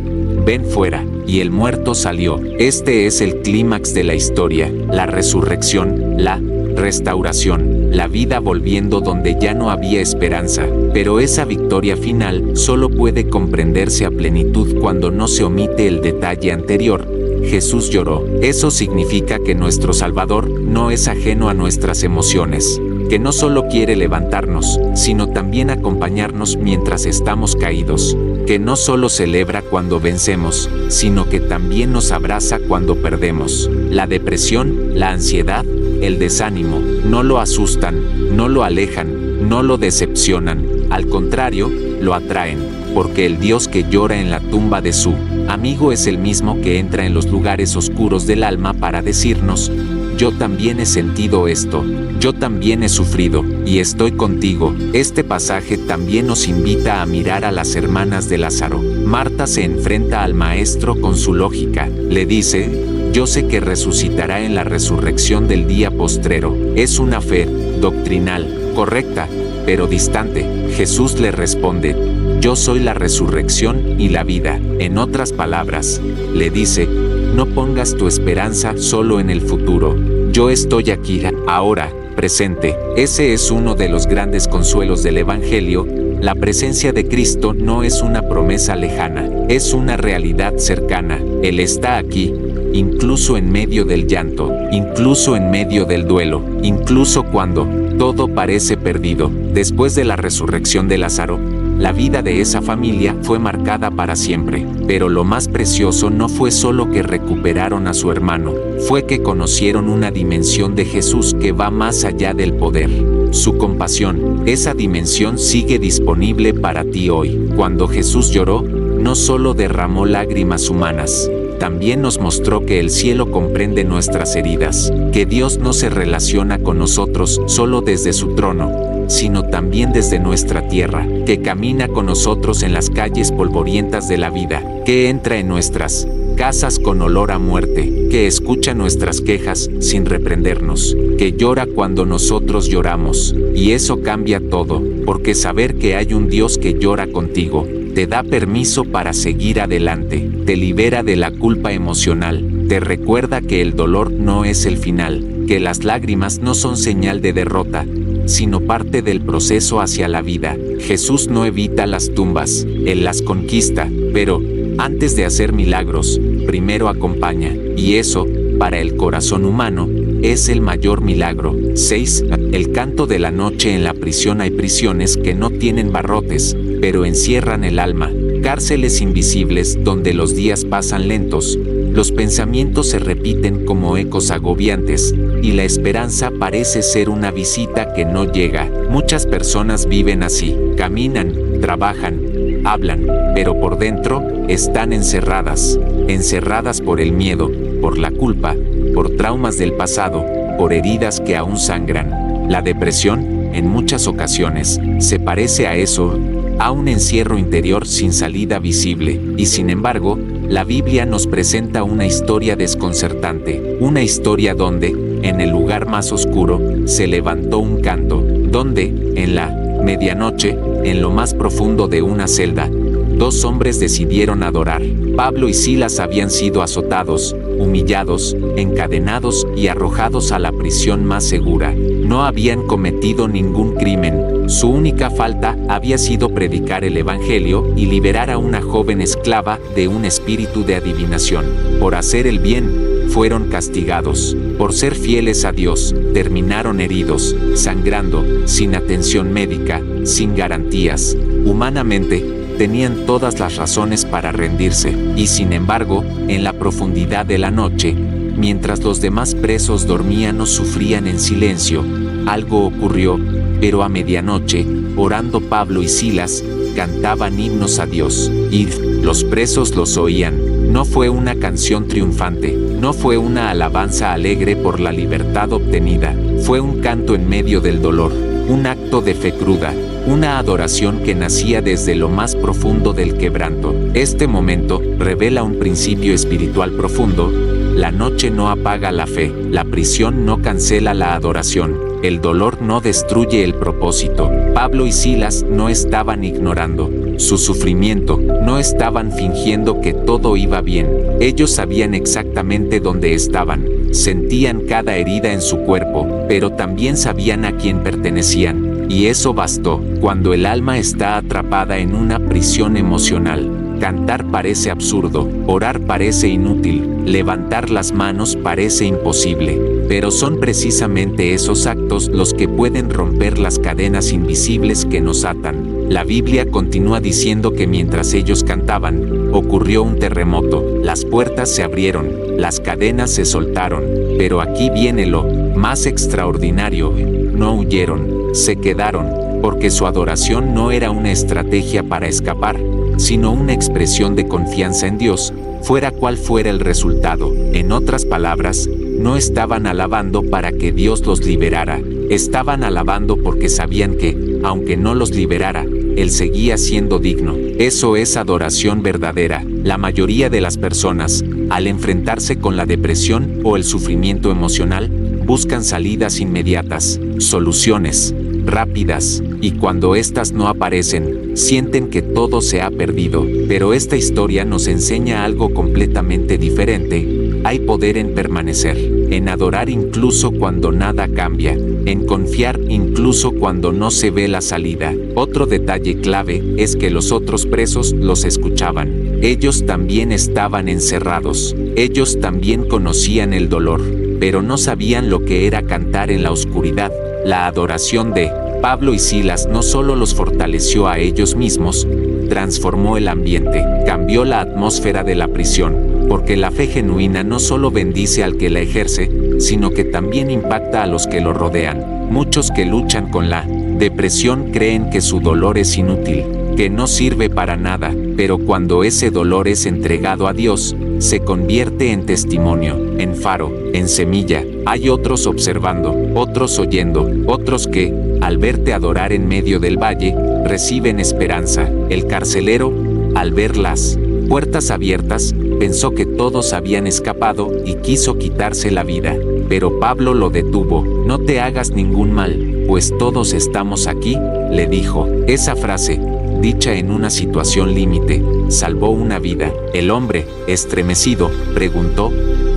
ven fuera, y el muerto salió. Este es el clímax de la historia, la resurrección, la restauración, la vida volviendo donde ya no había esperanza. Pero esa victoria final solo puede comprenderse a plenitud cuando no se omite el detalle anterior. Jesús lloró. Eso significa que nuestro Salvador no es ajeno a nuestras emociones, que no solo quiere levantarnos, sino también acompañarnos mientras estamos caídos, que no solo celebra cuando vencemos, sino que también nos abraza cuando perdemos. La depresión, la ansiedad, el desánimo, no lo asustan, no lo alejan, no lo decepcionan, al contrario, lo atraen, porque el Dios que llora en la tumba de su amigo es el mismo que entra en los lugares oscuros del alma para decirnos: yo también he sentido esto, yo también he sufrido, y estoy contigo. Este pasaje también nos invita a mirar a las hermanas de Lázaro. Marta se enfrenta al maestro con su lógica, le dice: yo sé que resucitará en la resurrección del día postrero. Es una fe doctrinal, correcta, pero distante. Jesús le responde: yo soy la resurrección y la vida. En otras palabras, le dice: no pongas tu esperanza solo en el futuro. Yo estoy aquí, ahora, presente. Ese es uno de los grandes consuelos del Evangelio. La presencia de Cristo no es una promesa lejana, es una realidad cercana. Él está aquí, incluso en medio del llanto, incluso en medio del duelo, incluso cuando todo parece perdido. Después de la resurrección de Lázaro, la vida de esa familia fue marcada para siempre. Pero lo más precioso no fue solo que recuperaron a su hermano, fue que conocieron una dimensión de Jesús que va más allá del poder. Su compasión, esa dimensión sigue disponible para ti hoy. Cuando Jesús lloró, no solo derramó lágrimas humanas, también nos mostró que el cielo comprende nuestras heridas, que Dios no se relaciona con nosotros solo desde su trono, sino también desde nuestra tierra, que camina con nosotros en las calles polvorientas de la vida, que entra en nuestras casas con olor a muerte, que escucha nuestras quejas sin reprendernos, que llora cuando nosotros lloramos. Y eso cambia todo, porque saber que hay un Dios que llora contigo te da permiso para seguir adelante, te libera de la culpa emocional, te recuerda que el dolor no es el final, que las lágrimas no son señal de derrota, sino parte del proceso hacia la vida. Jesús no evita las tumbas, Él las conquista, pero antes de hacer milagros, primero acompaña, y eso, para el corazón humano, es el mayor milagro. 6. El canto de la noche. En la prisión hay prisiones que no tienen barrotes, pero encierran el alma, cárceles invisibles donde los días pasan lentos, los pensamientos se repiten como ecos agobiantes, y la esperanza parece ser una visita que no llega. Muchas personas viven así, caminan, trabajan, hablan, pero por dentro están encerradas por el miedo, por la culpa, por traumas del pasado, por heridas que aún sangran. La depresión, en muchas ocasiones, se parece a eso, a un encierro interior sin salida visible, y sin embargo, la Biblia nos presenta una historia desconcertante, una historia donde, en el lugar más oscuro, se levantó un canto, donde, en la medianoche, en lo más profundo de una celda, dos hombres decidieron adorar. Pablo y Silas habían sido azotados, humillados, encadenados y arrojados a la prisión más segura. No habían cometido ningún crimen. Su única falta había sido predicar el Evangelio y liberar a una joven esclava de un espíritu de adivinación. Por hacer el bien, fueron castigados. Por ser fieles a Dios, terminaron heridos, sangrando, sin atención médica, sin garantías. Humanamente, tenían todas las razones para rendirse, y sin embargo, en la profundidad de la noche, mientras los demás presos dormían o sufrían en silencio, algo ocurrió, pero a medianoche, orando Pablo y Silas, cantaban himnos a Dios, y los presos los oían. No fue una canción triunfante, no fue una alabanza alegre por la libertad obtenida, fue un canto en medio del dolor, un acto de fe cruda, una adoración que nacía desde lo más profundo del quebranto. Este momento revela un principio espiritual profundo. La noche no apaga la fe, la prisión no cancela la adoración, el dolor no destruye el propósito. Pablo y Silas no estaban ignorando su sufrimiento, no estaban fingiendo que todo iba bien. Ellos sabían exactamente dónde estaban, sentían cada herida en su cuerpo, pero también sabían a quién pertenecían. Y eso bastó. Cuando el alma está atrapada en una prisión emocional, cantar parece absurdo, orar parece inútil, levantar las manos parece imposible, pero son precisamente esos actos los que pueden romper las cadenas invisibles que nos atan. La Biblia continúa diciendo que mientras ellos cantaban, ocurrió un terremoto, las puertas se abrieron, las cadenas se soltaron, pero aquí viene lo más extraordinario: no huyeron, se quedaron, porque su adoración no era una estrategia para escapar, sino una expresión de confianza en Dios, fuera cual fuera el resultado. En otras palabras, no estaban alabando para que Dios los liberara, estaban alabando porque sabían que, aunque no los liberara, Él seguía siendo digno. Eso es adoración verdadera. La mayoría de las personas, al enfrentarse con la depresión o el sufrimiento emocional, buscan salidas inmediatas, soluciones rápidas, y cuando éstas no aparecen, sienten que todo se ha perdido. Pero esta historia nos enseña algo completamente diferente. Hay poder en permanecer, en adorar incluso cuando nada cambia, en confiar incluso cuando no se ve la salida. Otro detalle clave es que los otros presos los escuchaban. Ellos también estaban encerrados, ellos también conocían el dolor, pero no sabían lo que era cantar en la oscuridad. La adoración de Pablo y Silas no solo los fortaleció a ellos mismos, transformó el ambiente, cambió la atmósfera de la prisión, porque la fe genuina no solo bendice al que la ejerce, sino que también impacta a los que lo rodean. Muchos que luchan con la depresión creen que su dolor es inútil, que no sirve para nada, pero cuando ese dolor es entregado a Dios, se convierte en testimonio, en faro, en semilla. Hay otros observando, otros oyendo, otros que, al verte adorar en medio del valle, reciben esperanza. El carcelero, al ver las puertas abiertas, pensó que todos habían escapado y quiso quitarse la vida. Pero Pablo lo detuvo. No te hagas ningún mal, pues todos estamos aquí, le dijo. Esa frase, dicha en una situación límite, salvó una vida. El hombre, estremecido, preguntó: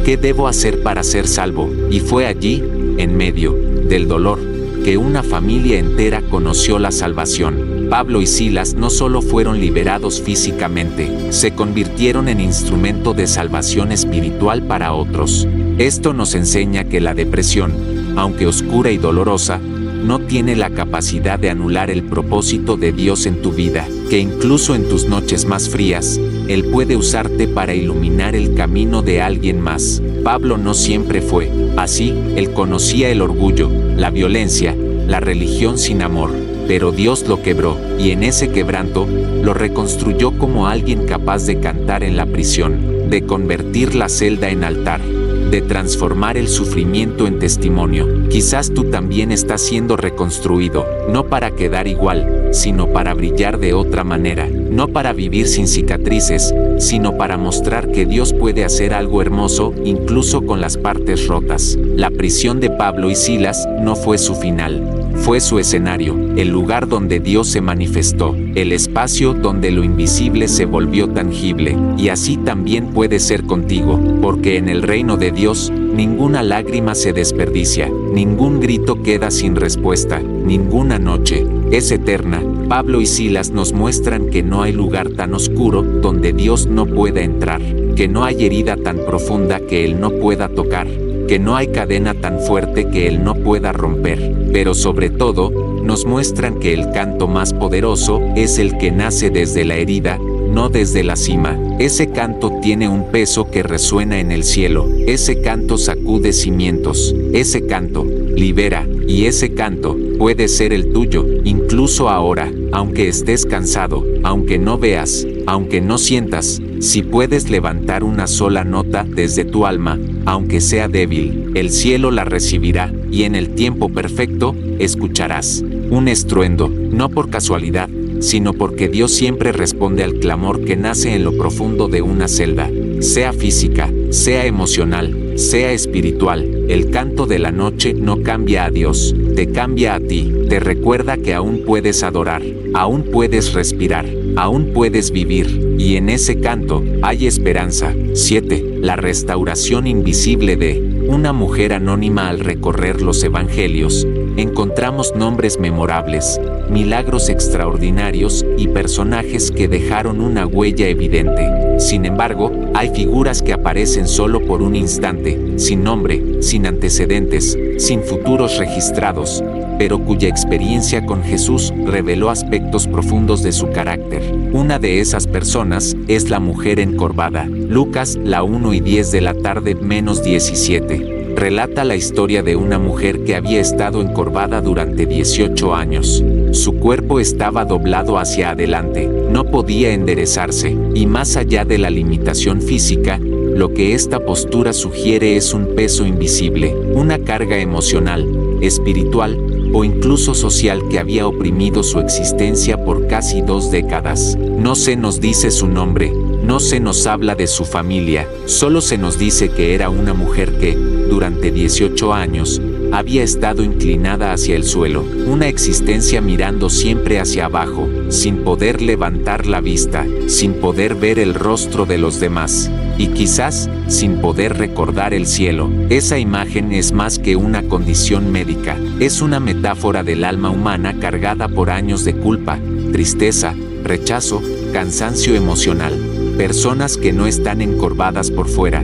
¿qué debo hacer para ser salvo? Y fue allí, en medio del dolor, que una familia entera conoció la salvación. Pablo y Silas no solo fueron liberados físicamente, se convirtieron en instrumento de salvación espiritual para otros. Esto nos enseña que la depresión, aunque oscura y dolorosa, no tiene la capacidad de anular el propósito de Dios en tu vida, que incluso en tus noches más frías, Él puede usarte para iluminar el camino de alguien más. Pablo no siempre fue así. Él conocía el orgullo, la violencia, la religión sin amor, pero Dios lo quebró, y en ese quebranto, lo reconstruyó como alguien capaz de cantar en la prisión, de convertir la celda en altar, de transformar el sufrimiento en testimonio. Quizás tú también estás siendo reconstruido, no para quedar igual, sino para brillar de otra manera, no para vivir sin cicatrices, sino para mostrar que Dios puede hacer algo hermoso, incluso con las partes rotas. La prisión de Pablo y Silas no fue su final. Fue su escenario, el lugar donde Dios se manifestó, el espacio donde lo invisible se volvió tangible, y así también puede ser contigo, porque en el reino de Dios, ninguna lágrima se desperdicia, ningún grito queda sin respuesta, ninguna noche es eterna. Pablo y Silas nos muestran que no hay lugar tan oscuro donde Dios no pueda entrar, que no hay herida tan profunda que Él no pueda tocar, que no hay cadena tan fuerte que Él no pueda romper, pero sobre todo, nos muestran que el canto más poderoso es el que nace desde la herida, no desde la cima. Ese canto tiene un peso que resuena en el cielo, ese canto sacude cimientos, ese canto libera, y ese canto puede ser el tuyo, incluso ahora, aunque estés cansado, aunque no veas, aunque no sientas. Si puedes levantar una sola nota desde tu alma, aunque sea débil, el cielo la recibirá, y en el tiempo perfecto, escucharás un estruendo, no por casualidad, sino porque Dios siempre responde al clamor que nace en lo profundo de una celda, sea física, sea emocional, sea espiritual. El canto de la noche no cambia a Dios, te cambia a ti, te recuerda que aún puedes adorar, aún puedes respirar, aún puedes vivir, y en ese canto hay esperanza. 7. La restauración invisible de una mujer anónima. Al recorrer los evangelios, encontramos nombres memorables, milagros extraordinarios y personajes que dejaron una huella evidente. Sin embargo, hay figuras que aparecen solo por un instante, sin nombre, sin antecedentes, sin futuros registrados, pero cuya experiencia con Jesús reveló aspectos profundos de su carácter. Una de esas personas es la mujer encorvada. Lucas, la 1 y 10 de la tarde menos 17. Relata la historia de una mujer que había estado encorvada durante 18 años. Su cuerpo estaba doblado hacia adelante, no podía enderezarse, y más allá de la limitación física, lo que esta postura sugiere es un peso invisible, una carga emocional, espiritual o incluso social que había oprimido su existencia por casi 2 décadas. No se nos dice su nombre, no se nos habla de su familia, solo se nos dice que era una mujer que, durante 18 años, había estado inclinada hacia el suelo, una existencia mirando siempre hacia abajo, sin poder levantar la vista, sin poder ver el rostro de los demás, y quizás, sin poder recordar el cielo. Esa imagen es más que una condición médica, es una metáfora del alma humana cargada por años de culpa, tristeza, rechazo, cansancio emocional. Personas que no están encorvadas por fuera,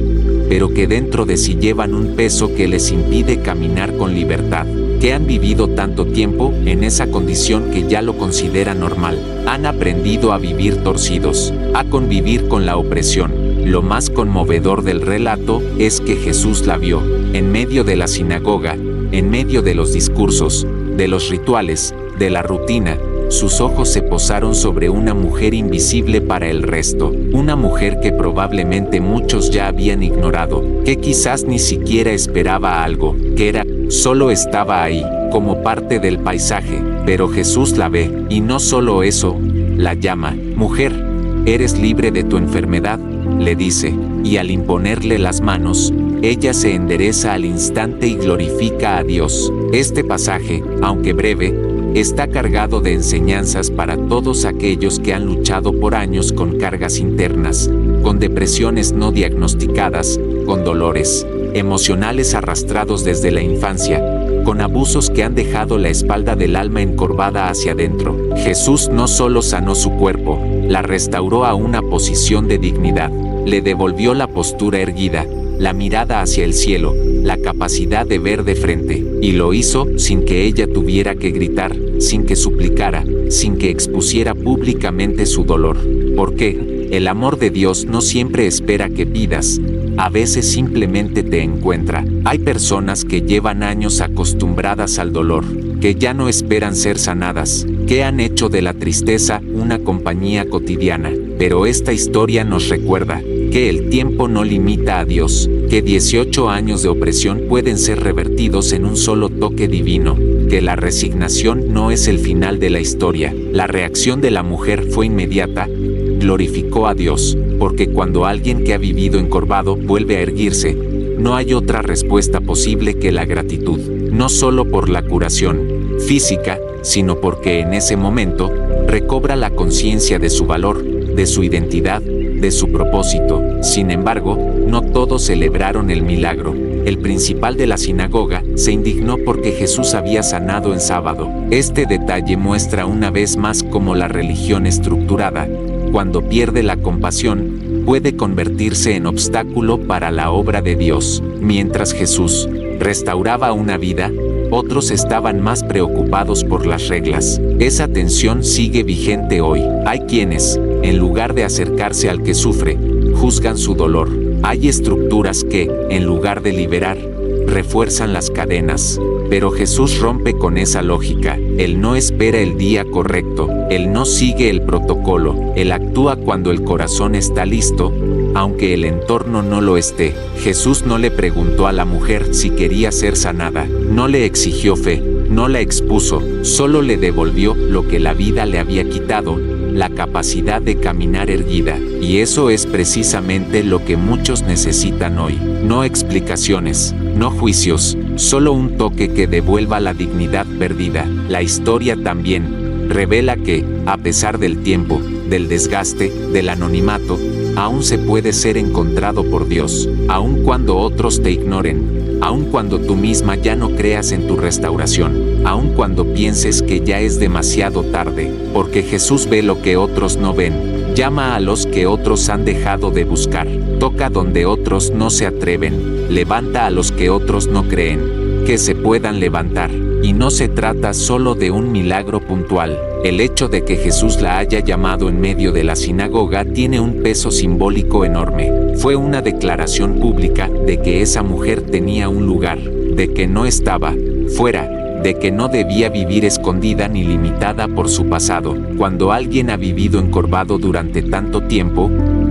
pero que dentro de sí llevan un peso que les impide caminar con libertad, que han vivido tanto tiempo en esa condición que ya lo consideran normal, han aprendido a vivir torcidos, a convivir con la opresión. Lo más conmovedor del relato es que Jesús la vio, en medio de la sinagoga, en medio de los discursos, de los rituales, de la rutina. Sus ojos se posaron sobre una mujer invisible para el resto, una mujer que probablemente muchos ya habían ignorado, que quizás ni siquiera esperaba algo, que solo estaba ahí, como parte del paisaje, pero Jesús la ve, y no solo eso, la llama. Mujer, eres libre de tu enfermedad, le dice, y al imponerle las manos, ella se endereza al instante y glorifica a Dios. Este pasaje, aunque breve, está cargado de enseñanzas para todos aquellos que han luchado por años con cargas internas, con depresiones no diagnosticadas, con dolores emocionales arrastrados desde la infancia, con abusos que han dejado la espalda del alma encorvada hacia adentro. Jesús no solo sanó su cuerpo, la restauró a una posición de dignidad, le devolvió la postura erguida, la mirada hacia el cielo, la capacidad de ver de frente, y lo hizo sin que ella tuviera que gritar, sin que suplicara, sin que expusiera públicamente su dolor. Porque el amor de Dios no siempre espera que pidas, a veces simplemente te encuentra. Hay personas que llevan años acostumbradas al dolor, que ya no esperan ser sanadas, que han hecho de la tristeza una compañía cotidiana. Pero esta historia nos recuerda que el tiempo no limita a Dios, que 18 años de opresión pueden ser revertidos en un solo toque divino, que la resignación no es el final de la historia. La reacción de la mujer fue inmediata, glorificó a Dios, porque cuando alguien que ha vivido encorvado vuelve a erguirse, no hay otra respuesta posible que la gratitud, no solo por la curación física, sino porque en ese momento recobra la conciencia de su valor, de su identidad, de su propósito. Sin embargo, no todos celebraron el milagro. El principal de la sinagoga se indignó porque Jesús había sanado en sábado. Este detalle muestra una vez más cómo la religión estructurada, cuando pierde la compasión, puede convertirse en obstáculo para la obra de Dios. Mientras Jesús restauraba una vida, otros estaban más preocupados por las reglas. Esa tensión sigue vigente hoy. Hay quienes, en lugar de acercarse al que sufre, juzgan su dolor. Hay estructuras que, en lugar de liberar, refuerzan las cadenas. Pero Jesús rompe con esa lógica. Él no espera el día correcto. Él no sigue el protocolo. Él actúa cuando el corazón está listo, aunque el entorno no lo esté. Jesús no le preguntó a la mujer si quería ser sanada. No le exigió fe. No la expuso. Solo le devolvió lo que la vida le había quitado: la capacidad de caminar erguida. Y eso es precisamente lo que muchos necesitan hoy. No explicaciones, no juicios, solo un toque que devuelva la dignidad perdida. La historia también revela que, a pesar del tiempo, del desgaste, del anonimato, aún se puede ser encontrado por Dios, aun cuando otros te ignoren, aun cuando tú misma ya no creas en tu restauración, aun cuando pienses que ya es demasiado tarde, porque Jesús ve lo que otros no ven. Llama a los que otros han dejado de buscar, toca donde otros no se atreven, levanta a los que otros no creen que se puedan levantar. Y no se trata solo de un milagro puntual. El hecho de que Jesús la haya llamado en medio de la sinagoga tiene un peso simbólico enorme. Fue una declaración pública de que esa mujer tenía un lugar, de que no estaba fuera, de que no debía vivir escondida ni limitada por su pasado. Cuando alguien ha vivido encorvado durante tanto tiempo,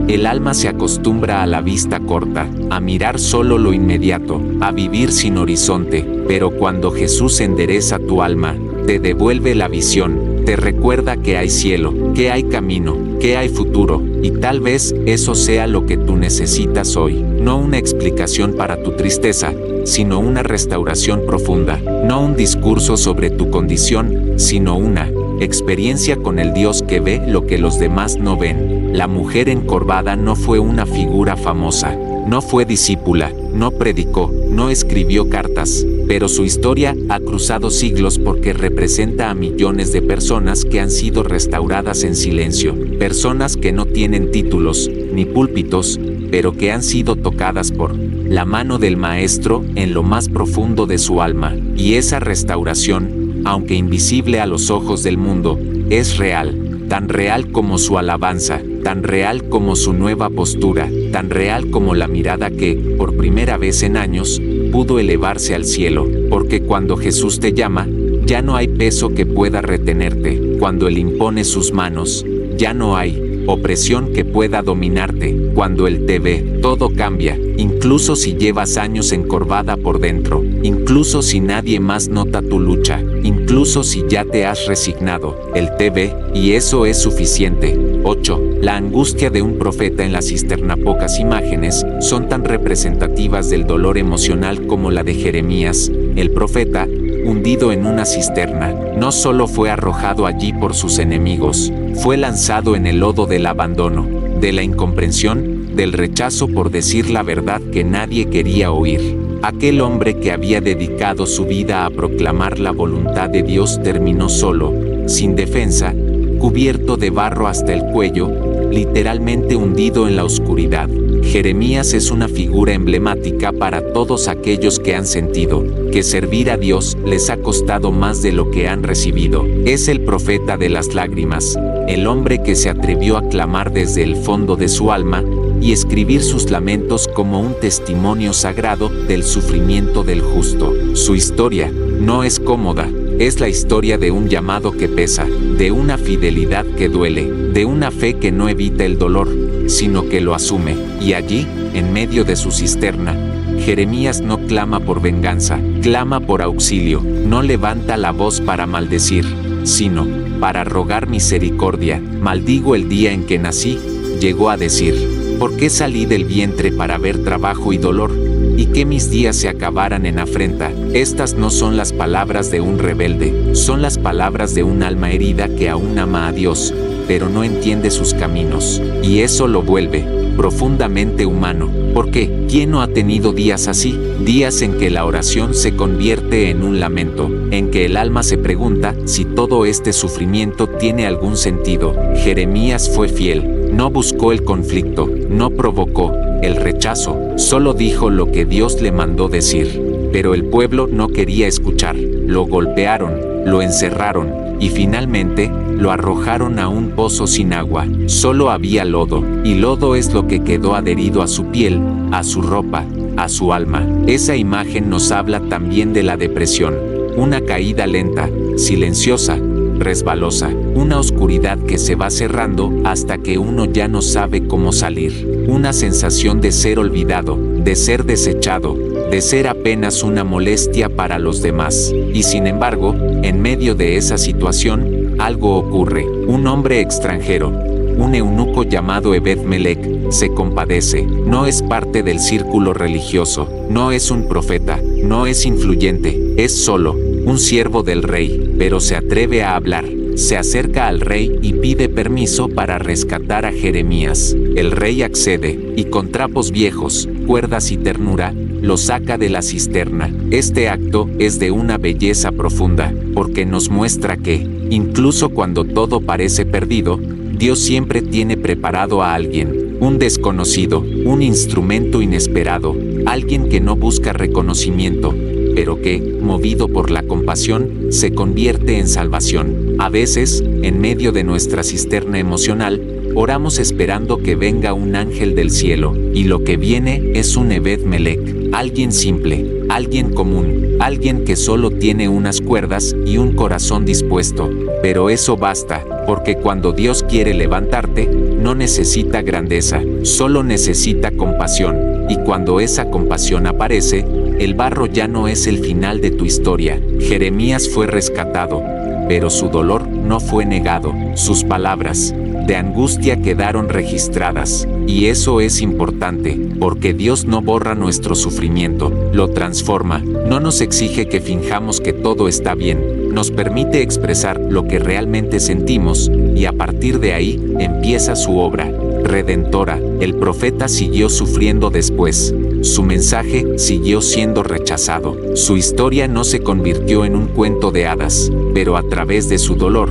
el alma se acostumbra a la vista corta, a mirar solo lo inmediato, a vivir sin horizonte. Pero cuando Jesús endereza tu alma, te devuelve la visión, te recuerda que hay cielo, que hay camino, que hay futuro, y tal vez eso sea lo que tú necesitas hoy. No una explicación para tu tristeza, sino una restauración profunda. No un discurso sobre tu condición, sino una experiencia con el Dios que ve lo que los demás no ven. La mujer encorvada no fue una figura famosa, no fue discípula, no predicó, no escribió cartas, pero su historia ha cruzado siglos porque representa a millones de personas que han sido restauradas en silencio, personas que no tienen títulos ni púlpitos, pero que han sido tocadas por la mano del Maestro en lo más profundo de su alma. Y esa restauración, aunque invisible a los ojos del mundo, es real, tan real como su alabanza, tan real como su nueva postura, tan real como la mirada que, por primera vez en años, pudo elevarse al cielo. Porque cuando Jesús te llama, ya no hay peso que pueda retenerte. Cuando Él impone sus manos, ya no hay opresión que pueda dominarte. Cuando Él te ve, todo cambia, incluso si llevas años encorvada por dentro, incluso si nadie más nota tu lucha, incluso si ya te has resignado, Él te ve, y eso es suficiente. 8. La angustia de un profeta en la cisterna. Pocas imágenes son tan representativas del dolor emocional como la de Jeremías, el profeta, hundido en una cisterna. No solo fue arrojado allí por sus enemigos, fue lanzado en el lodo del abandono, de la incomprensión, del rechazo por decir la verdad que nadie quería oír. Aquel hombre que había dedicado su vida a proclamar la voluntad de Dios terminó solo, sin defensa, cubierto de barro hasta el cuello, literalmente hundido en la oscuridad. Jeremías es una figura emblemática para todos aquellos que han sentido que servir a Dios les ha costado más de lo que han recibido. Es el profeta de las lágrimas, el hombre que se atrevió a clamar desde el fondo de su alma, y escribir sus lamentos como un testimonio sagrado del sufrimiento del justo. Su historia no es cómoda, es la historia de un llamado que pesa, de una fidelidad que duele, de una fe que no evita el dolor, sino que lo asume, y allí, en medio de su cisterna, Jeremías no clama por venganza, clama por auxilio, no levanta la voz para maldecir, sino para rogar misericordia. Maldigo el día en que nací, llegó a decir, ¿por qué salí del vientre para ver trabajo y dolor? Y que mis días se acabaran en afrenta. Estas no son las palabras de un rebelde, son las palabras de un alma herida que aún ama a Dios, pero no entiende sus caminos, y eso lo vuelve profundamente humano. Porque, ¿quién no ha tenido días así? Días en que la oración se convierte en un lamento, en que el alma se pregunta si todo este sufrimiento tiene algún sentido. Jeremías fue fiel, no buscó el conflicto, no provocó el rechazo, solo dijo lo que Dios le mandó decir. Pero el pueblo no quería escuchar, lo golpearon, lo encerraron, y finalmente, lo arrojaron a un pozo sin agua. Solo había lodo, y lodo es lo que quedó adherido a su piel, a su ropa, a su alma. Esa imagen nos habla también de la depresión, una caída lenta, silenciosa, resbalosa, una oscuridad que se va cerrando hasta que uno ya no sabe cómo salir, una sensación de ser olvidado, de ser desechado, de ser apenas una molestia para los demás. Y sin embargo, en medio de esa situación, algo ocurre. Un hombre extranjero, un eunuco llamado Ebed-Melech, se compadece. No es parte del círculo religioso, no es un profeta, no es influyente, es solo un siervo del rey, pero se atreve a hablar. Se acerca al rey y pide permiso para rescatar a Jeremías. El rey accede, y con trapos viejos, cuerdas y ternura, lo saca de la cisterna. Este acto es de una belleza profunda, porque nos muestra que, incluso cuando todo parece perdido, Dios siempre tiene preparado a alguien, un desconocido, un instrumento inesperado, alguien que no busca reconocimiento, pero que, movido por la compasión, se convierte en salvación. A veces, en medio de nuestra cisterna emocional, oramos esperando que venga un ángel del cielo, y lo que viene es un Ebed-Melech, alguien simple, alguien común, alguien que solo tiene unas cuerdas y un corazón dispuesto. Pero eso basta, porque cuando Dios quiere levantarte, no necesita grandeza, solo necesita compasión, y cuando esa compasión aparece, el barro ya no es el final de tu historia. Jeremías fue rescatado, pero su dolor no fue negado, sus palabras de angustia quedaron registradas, y eso es importante, porque Dios no borra nuestro sufrimiento, lo transforma, no nos exige que finjamos que todo está bien, nos permite expresar lo que realmente sentimos, y a partir de ahí, empieza su obra redentora. El profeta siguió sufriendo después, su mensaje siguió siendo rechazado, su historia no se convirtió en un cuento de hadas, pero a través de su dolor,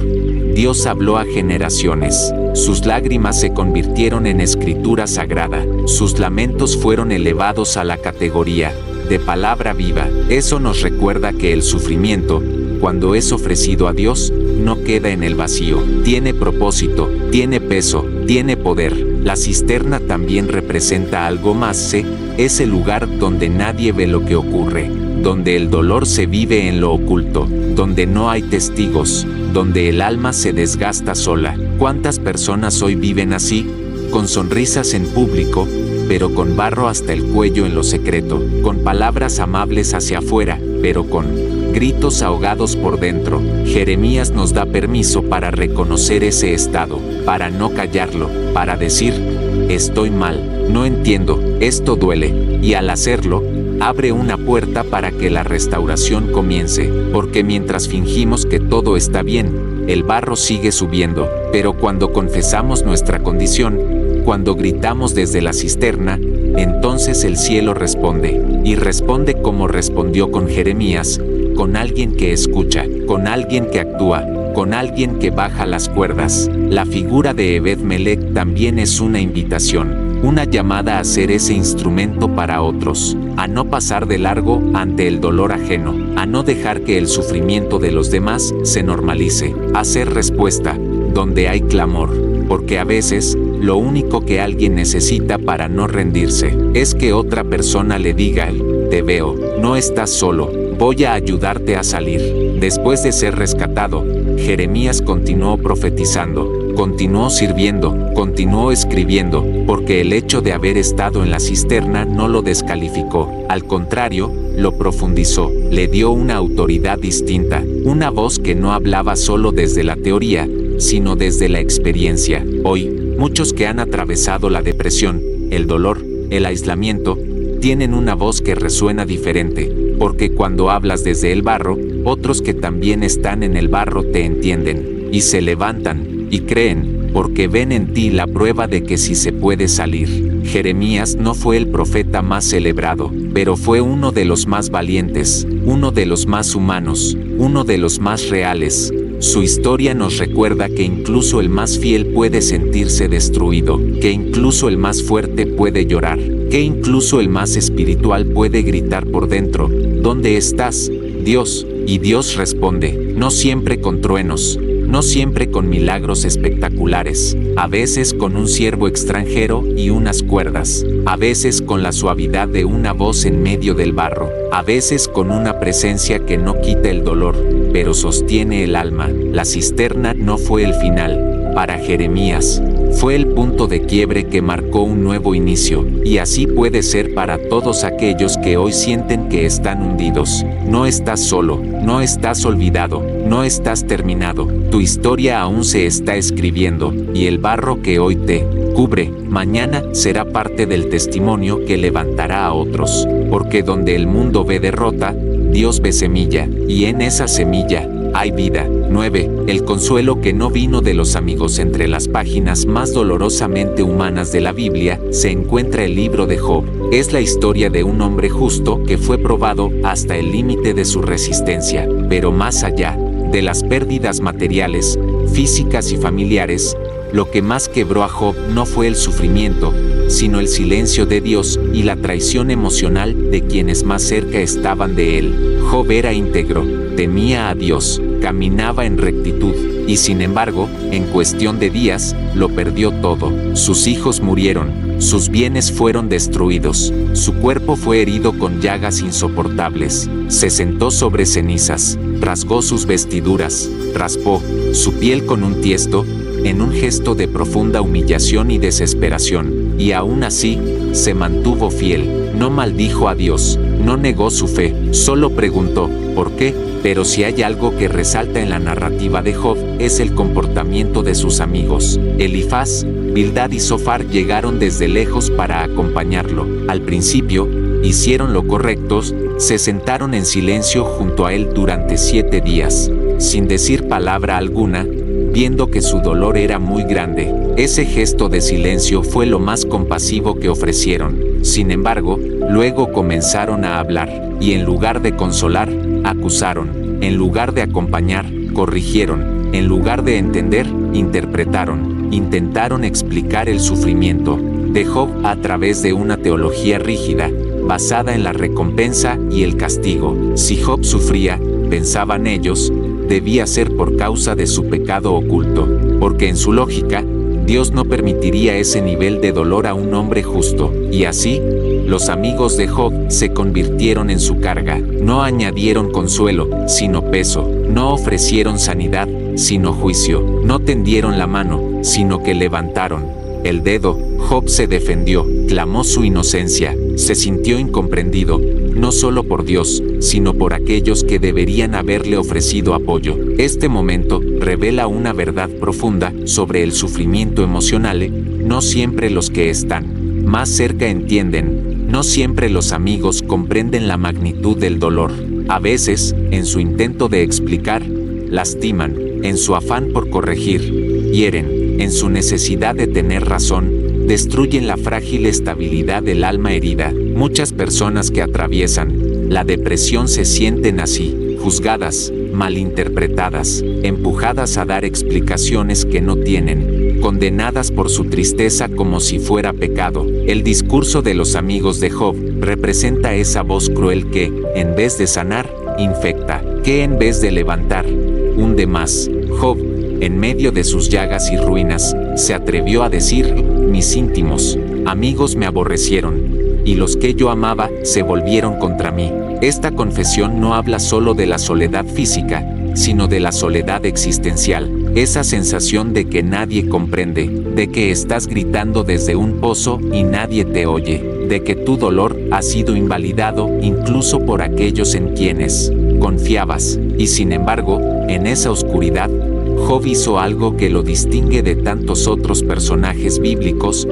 Dios habló a generaciones. Sus lágrimas se convirtieron en escritura sagrada, sus lamentos fueron elevados a la categoría de palabra viva. Eso nos recuerda que el sufrimiento, cuando es ofrecido a Dios, no queda en el vacío, tiene propósito, tiene peso, tiene poder. La cisterna también representa algo más, es el lugar donde nadie ve lo que ocurre, donde el dolor se vive en lo oculto, donde no hay testigos, donde el alma se desgasta sola. ¿Cuántas personas hoy viven así? Con sonrisas en público, pero con barro hasta el cuello en lo secreto, con palabras amables hacia afuera, pero con gritos ahogados por dentro. Jeremías nos da permiso para reconocer ese estado, para no callarlo, para decir, estoy mal, no entiendo, esto duele, y al hacerlo, abre una puerta para que la restauración comience, porque mientras fingimos que todo está bien, el barro sigue subiendo, pero cuando confesamos nuestra condición, cuando gritamos desde la cisterna, entonces el cielo responde, y responde como respondió con Jeremías, con alguien que escucha, con alguien que actúa, con alguien que baja las cuerdas. La figura de Ebed-Melech también es una invitación, una llamada a ser ese instrumento para otros, a no pasar de largo ante el dolor ajeno, a no dejar que el sufrimiento de los demás se normalice, a ser respuesta donde hay clamor, porque a veces lo único que alguien necesita para no rendirse es que otra persona le diga: te veo, no estás solo, voy a ayudarte a salir. Después de ser rescatado, Jeremías continuó profetizando, continuó sirviendo, continuó escribiendo, porque el hecho de haber estado en la cisterna no lo descalificó, al contrario, lo profundizó, le dio una autoridad distinta, una voz que no hablaba solo desde la teoría, sino desde la experiencia. Hoy, muchos que han atravesado la depresión, el dolor, el aislamiento, tienen una voz que resuena diferente, porque cuando hablas desde el barro, otros que también están en el barro te entienden, y se levantan, y creen, porque ven en ti la prueba de que sí se puede salir. Jeremías no fue el profeta más celebrado, pero fue uno de los más valientes, uno de los más humanos, uno de los más reales. Su historia nos recuerda que incluso el más fiel puede sentirse destruido, que incluso el más fuerte puede llorar, que incluso el más espiritual puede gritar por dentro: ¿dónde estás, Dios? Y Dios responde, no siempre con truenos, no siempre con milagros espectaculares, a veces con un siervo extranjero y unas cuerdas, a veces con la suavidad de una voz en medio del barro, a veces con una presencia que no quita el dolor, pero sostiene el alma. La cisterna no fue el final, para Jeremías, fue el punto de quiebre que marcó un nuevo inicio, y así puede ser para todos aquellos que hoy sienten que están hundidos. No estás solo, no estás olvidado, no estás terminado, tu historia aún se está escribiendo, y el barro que hoy te cubre, mañana será parte del testimonio que levantará a otros, porque donde el mundo ve derrota, Dios ve semilla, y en esa semilla hay vida. 9. El consuelo que no vino de los amigos. Entre las páginas más dolorosamente humanas de la Biblia se encuentra el libro de Job. Es la historia de un hombre justo que fue probado hasta el límite de su resistencia, pero más allá de las pérdidas materiales, físicas y familiares, lo que más quebró a Job no fue el sufrimiento, sino el silencio de Dios y la traición emocional de quienes más cerca estaban de él. Job era íntegro, temía a Dios, caminaba en rectitud, y sin embargo, en cuestión de días, lo perdió todo. Sus hijos murieron, sus bienes fueron destruidos, su cuerpo fue herido con llagas insoportables, se sentó sobre cenizas, rasgó sus vestiduras, raspó su piel con un tiesto, en un gesto de profunda humillación y desesperación, y aún así, se mantuvo fiel, no maldijo a Dios, no negó su fe, solo preguntó, ¿por qué? Pero si hay algo que resalta en la narrativa de Job, es el comportamiento de sus amigos. Elifaz, Bildad y Zofar llegaron desde lejos para acompañarlo. Al principio, hicieron lo correcto, se sentaron en silencio junto a él durante 7 días, sin decir palabra alguna, viendo que su dolor era muy grande. Ese gesto de silencio fue lo más compasivo que ofrecieron. Sin embargo, luego comenzaron a hablar, y en lugar de consolar, acusaron, en lugar de acompañar, corrigieron, en lugar de entender, interpretaron, intentaron explicar el sufrimiento de Job a través de una teología rígida, basada en la recompensa y el castigo. Si Job sufría, pensaban ellos, debía ser por causa de su pecado oculto, porque en su lógica, Dios no permitiría ese nivel de dolor a un hombre justo, y así, los amigos de Job se convirtieron en su carga, no añadieron consuelo, sino peso, no ofrecieron sanidad, sino juicio, no tendieron la mano, sino que levantaron el dedo. Job se defendió, clamó su inocencia, se sintió incomprendido, no solo por Dios, sino por aquellos que deberían haberle ofrecido apoyo. Este momento revela una verdad profunda sobre el sufrimiento emocional. No siempre los que están más cerca entienden, no siempre los amigos comprenden la magnitud del dolor. A veces, en su intento de explicar, lastiman, en su afán por corregir, hieren, en su necesidad de tener razón, destruyen la frágil estabilidad del alma herida. Muchas personas que atraviesan la depresión se sienten así, juzgadas, malinterpretadas, empujadas a dar explicaciones que no tienen, condenadas por su tristeza como si fuera pecado. El discurso de los amigos de Job representa esa voz cruel que, en vez de sanar, infecta, que en vez de levantar, hunde más. Job, en medio de sus llagas y ruinas, se atrevió a decir: mis íntimos amigos me aborrecieron, y los que yo amaba se volvieron contra mí. Esta confesión no habla solo de la soledad física, sino de la soledad existencial, esa sensación de que nadie comprende, de que estás gritando desde un pozo y nadie te oye, de que tu dolor ha sido invalidado incluso por aquellos en quienes confiabas. Y sin embargo, en esa oscuridad, Job hizo algo que lo distingue de tantos otros personajes bíblicos.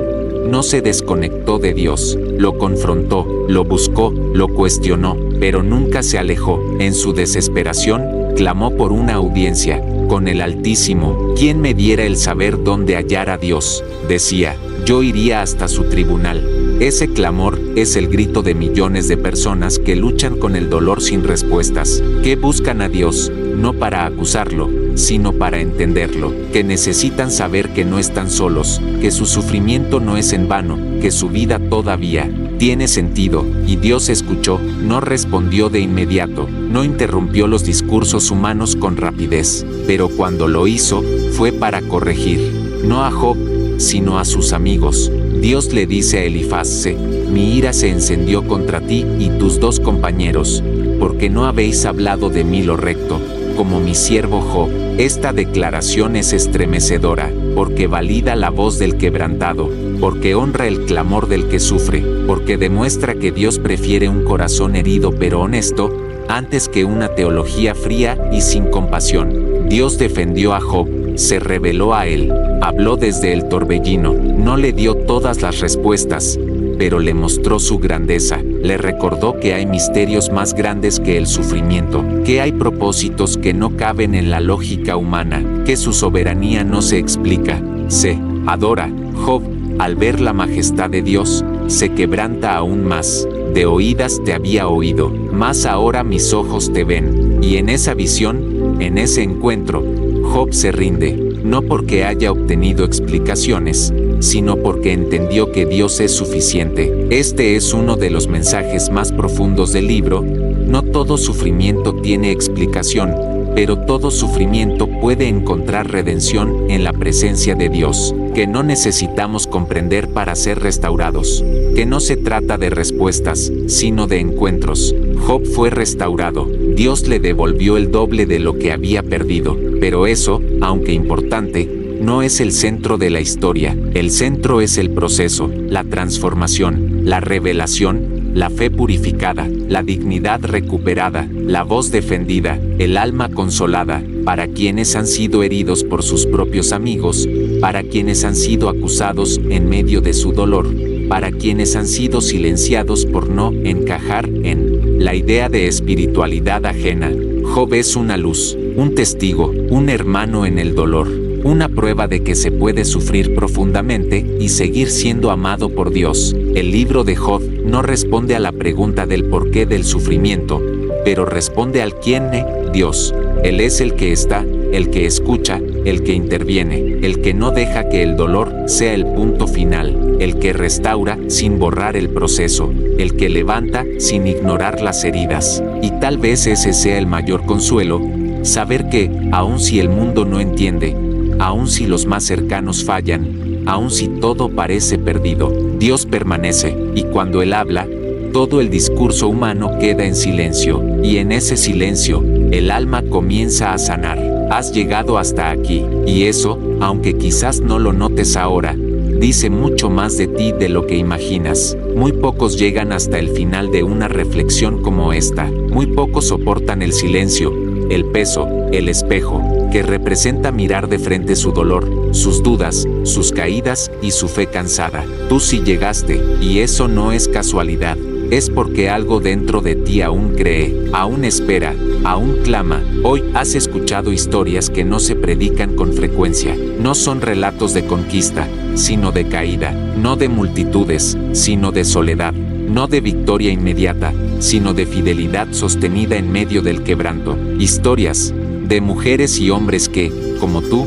No se desconectó de Dios, lo confrontó, lo buscó, lo cuestionó, pero nunca se alejó. En su desesperación, clamó por una audiencia con el Altísimo. ¿Quién me diera el saber dónde hallar a Dios? Decía, yo iría hasta su tribunal. Ese clamor es el grito de millones de personas que luchan con el dolor sin respuestas, que buscan a Dios, no para acusarlo, sino para entenderlo, que necesitan saber que no están solos, que su sufrimiento no es en vano, que su vida todavía tiene sentido. Y Dios escuchó, no respondió de inmediato, no interrumpió los discursos humanos con rapidez, pero cuando lo hizo, fue para corregir, no a Job, sino a sus amigos. Dios le dice a Elifaz: mi ira se encendió contra ti y tus dos compañeros, porque no habéis hablado de mí lo recto, como mi siervo Job. Esta declaración es estremecedora, porque valida la voz del quebrantado, porque honra el clamor del que sufre, porque demuestra que Dios prefiere un corazón herido pero honesto, antes que una teología fría y sin compasión. Dios defendió a Job, se reveló a él, habló desde el torbellino, no le dio todas las respuestas, pero le mostró su grandeza, le recordó que hay misterios más grandes que el sufrimiento, que hay propósitos que no caben en la lógica humana, que su soberanía no se explica, se adora. Job, al ver la majestad de Dios, se quebranta aún más. De oídas te había oído, mas ahora mis ojos te ven. Y en esa visión, en ese encuentro, Job se rinde, no porque haya obtenido explicaciones, sino porque entendió que Dios es suficiente. Este es uno de los mensajes más profundos del libro. No todo sufrimiento tiene explicación, pero todo sufrimiento puede encontrar redención en la presencia de Dios, que no necesitamos comprender para ser restaurados, que no se trata de respuestas, sino de encuentros. Job fue restaurado, Dios le devolvió el doble de lo que había perdido, pero eso, aunque importante, no es el centro de la historia. El centro es el proceso, la transformación, la revelación, la fe purificada, la dignidad recuperada, la voz defendida, el alma consolada, para quienes han sido heridos por sus propios amigos, para quienes han sido acusados en medio de su dolor, para quienes han sido silenciados por no encajar en la idea de espiritualidad ajena. Job es una luz, un testigo, un hermano en el dolor, una prueba de que se puede sufrir profundamente y seguir siendo amado por Dios. El libro de Job no responde a la pregunta del porqué del sufrimiento, pero responde al quién es Dios. Él es el que está, el que escucha, el que interviene, el que no deja que el dolor sea el punto final, el que restaura sin borrar el proceso, el que levanta sin ignorar las heridas. Y tal vez ese sea el mayor consuelo, saber que, aun si el mundo no entiende, aun si los más cercanos fallan, aun si todo parece perdido, Dios permanece, y cuando Él habla, todo el discurso humano queda en silencio, y en ese silencio, el alma comienza a sanar. Has llegado hasta aquí, y eso, aunque quizás no lo notes ahora, dice mucho más de ti de lo que imaginas. Muy pocos llegan hasta el final de una reflexión como esta, muy pocos soportan el silencio, el peso, el espejo, que representa mirar de frente su dolor, sus dudas, sus caídas y su fe cansada. Tú sí llegaste, y eso no es casualidad. Es porque algo dentro de ti aún cree, aún espera, aún clama. Hoy has escuchado historias que no se predican con frecuencia. No son relatos de conquista, sino de caída. No de multitudes, sino de soledad. No de victoria inmediata, sino de fidelidad sostenida en medio del quebranto. Historias de mujeres y hombres que, como tú,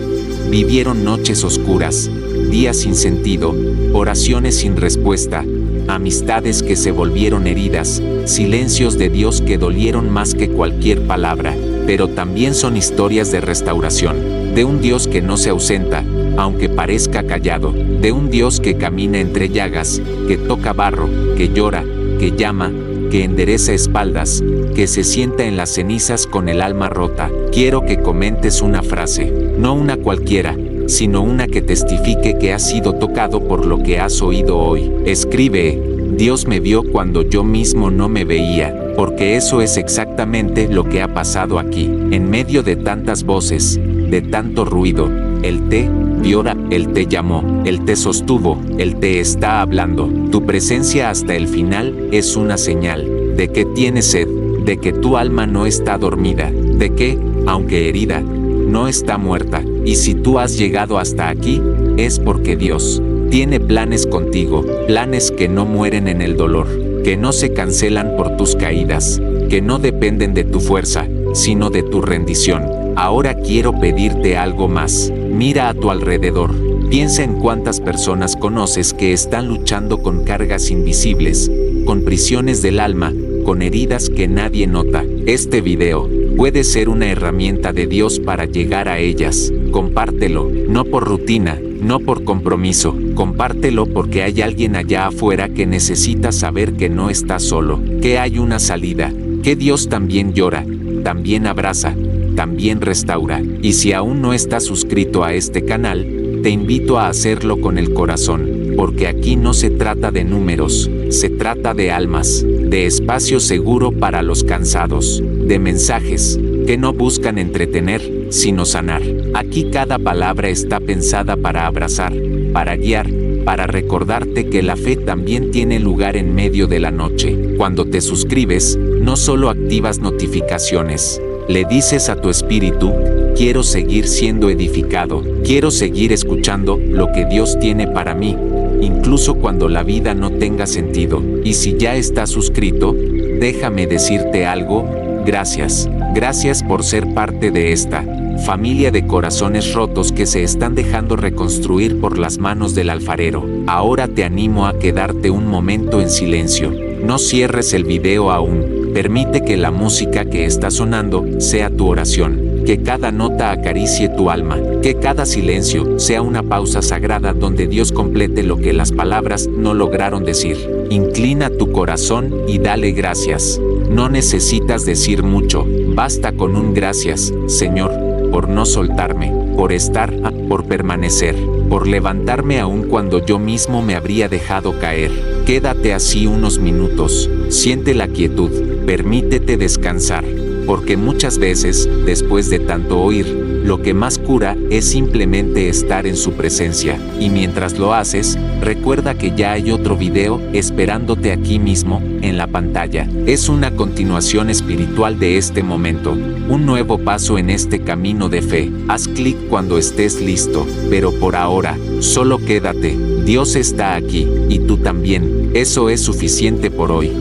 vivieron noches oscuras, días sin sentido, oraciones sin respuesta, amistades que se volvieron heridas, silencios de Dios que dolieron más que cualquier palabra, pero también son historias de restauración, de un Dios que no se ausenta, aunque parezca callado, de un Dios que camina entre llagas, que toca barro, que llora, que llama, que endereza espaldas, que se sienta en las cenizas con el alma rota. Quiero que comentes una frase, no una cualquiera, sino una que testifique que has sido tocado por lo que has oído hoy. Escribe: Dios me vio cuando yo mismo no me veía, porque eso es exactamente lo que ha pasado aquí. En medio de tantas voces, de tanto ruido, Él te vio, Él te llamó, Él te sostuvo, Él te está hablando. Tu presencia hasta el final es una señal de que tienes sed, de que tu alma no está dormida, de que, aunque herida, no está muerta. Y si tú has llegado hasta aquí, es porque Dios tiene planes contigo, planes que no mueren en el dolor, que no se cancelan por tus caídas, que no dependen de tu fuerza, sino de tu rendición. Ahora quiero pedirte algo más. Mira a tu alrededor. Piensa en cuántas personas conoces que están luchando con cargas invisibles, con prisiones del alma, con heridas que nadie nota. Este video puede ser una herramienta de Dios para llegar a ellas. Compártelo, no por rutina, no por compromiso. Compártelo porque hay alguien allá afuera que necesita saber que no está solo, que hay una salida, que Dios también llora, también abraza, también restaura. Y si aún no estás suscrito a este canal, te invito a hacerlo con el corazón, porque aquí no se trata de números, se trata de almas, de espacio seguro para los cansados, de mensajes que no buscan entretener, sino sanar. Aquí cada palabra está pensada para abrazar, para guiar, para recordarte que la fe también tiene lugar en medio de la noche. Cuando te suscribes, no solo activas notificaciones, le dices a tu espíritu: quiero seguir siendo edificado, quiero seguir escuchando lo que Dios tiene para mí, incluso cuando la vida no tenga sentido. Y si ya estás suscrito, déjame decirte algo: gracias. Gracias por ser parte de esta familia de corazones rotos que se están dejando reconstruir por las manos del alfarero. Ahora te animo a quedarte un momento en silencio. No cierres el video aún. Permite que la música que está sonando sea tu oración, que cada nota acaricie tu alma, que cada silencio sea una pausa sagrada donde Dios complete lo que las palabras no lograron decir. Inclina tu corazón y dale gracias. No necesitas decir mucho, basta con un gracias, Señor, por no soltarme, por estar, por permanecer, por levantarme aún cuando yo mismo me habría dejado caer. Quédate así unos minutos, siente la quietud, permítete descansar, porque muchas veces, después de tanto oír, lo que más cura es simplemente estar en su presencia. Y mientras lo haces, recuerda que ya hay otro video esperándote aquí mismo, en la pantalla. Es una continuación espiritual de este momento, un nuevo paso en este camino de fe. Haz clic cuando estés listo, pero por ahora, solo quédate. Dios está aquí, y tú también. Eso es suficiente por hoy.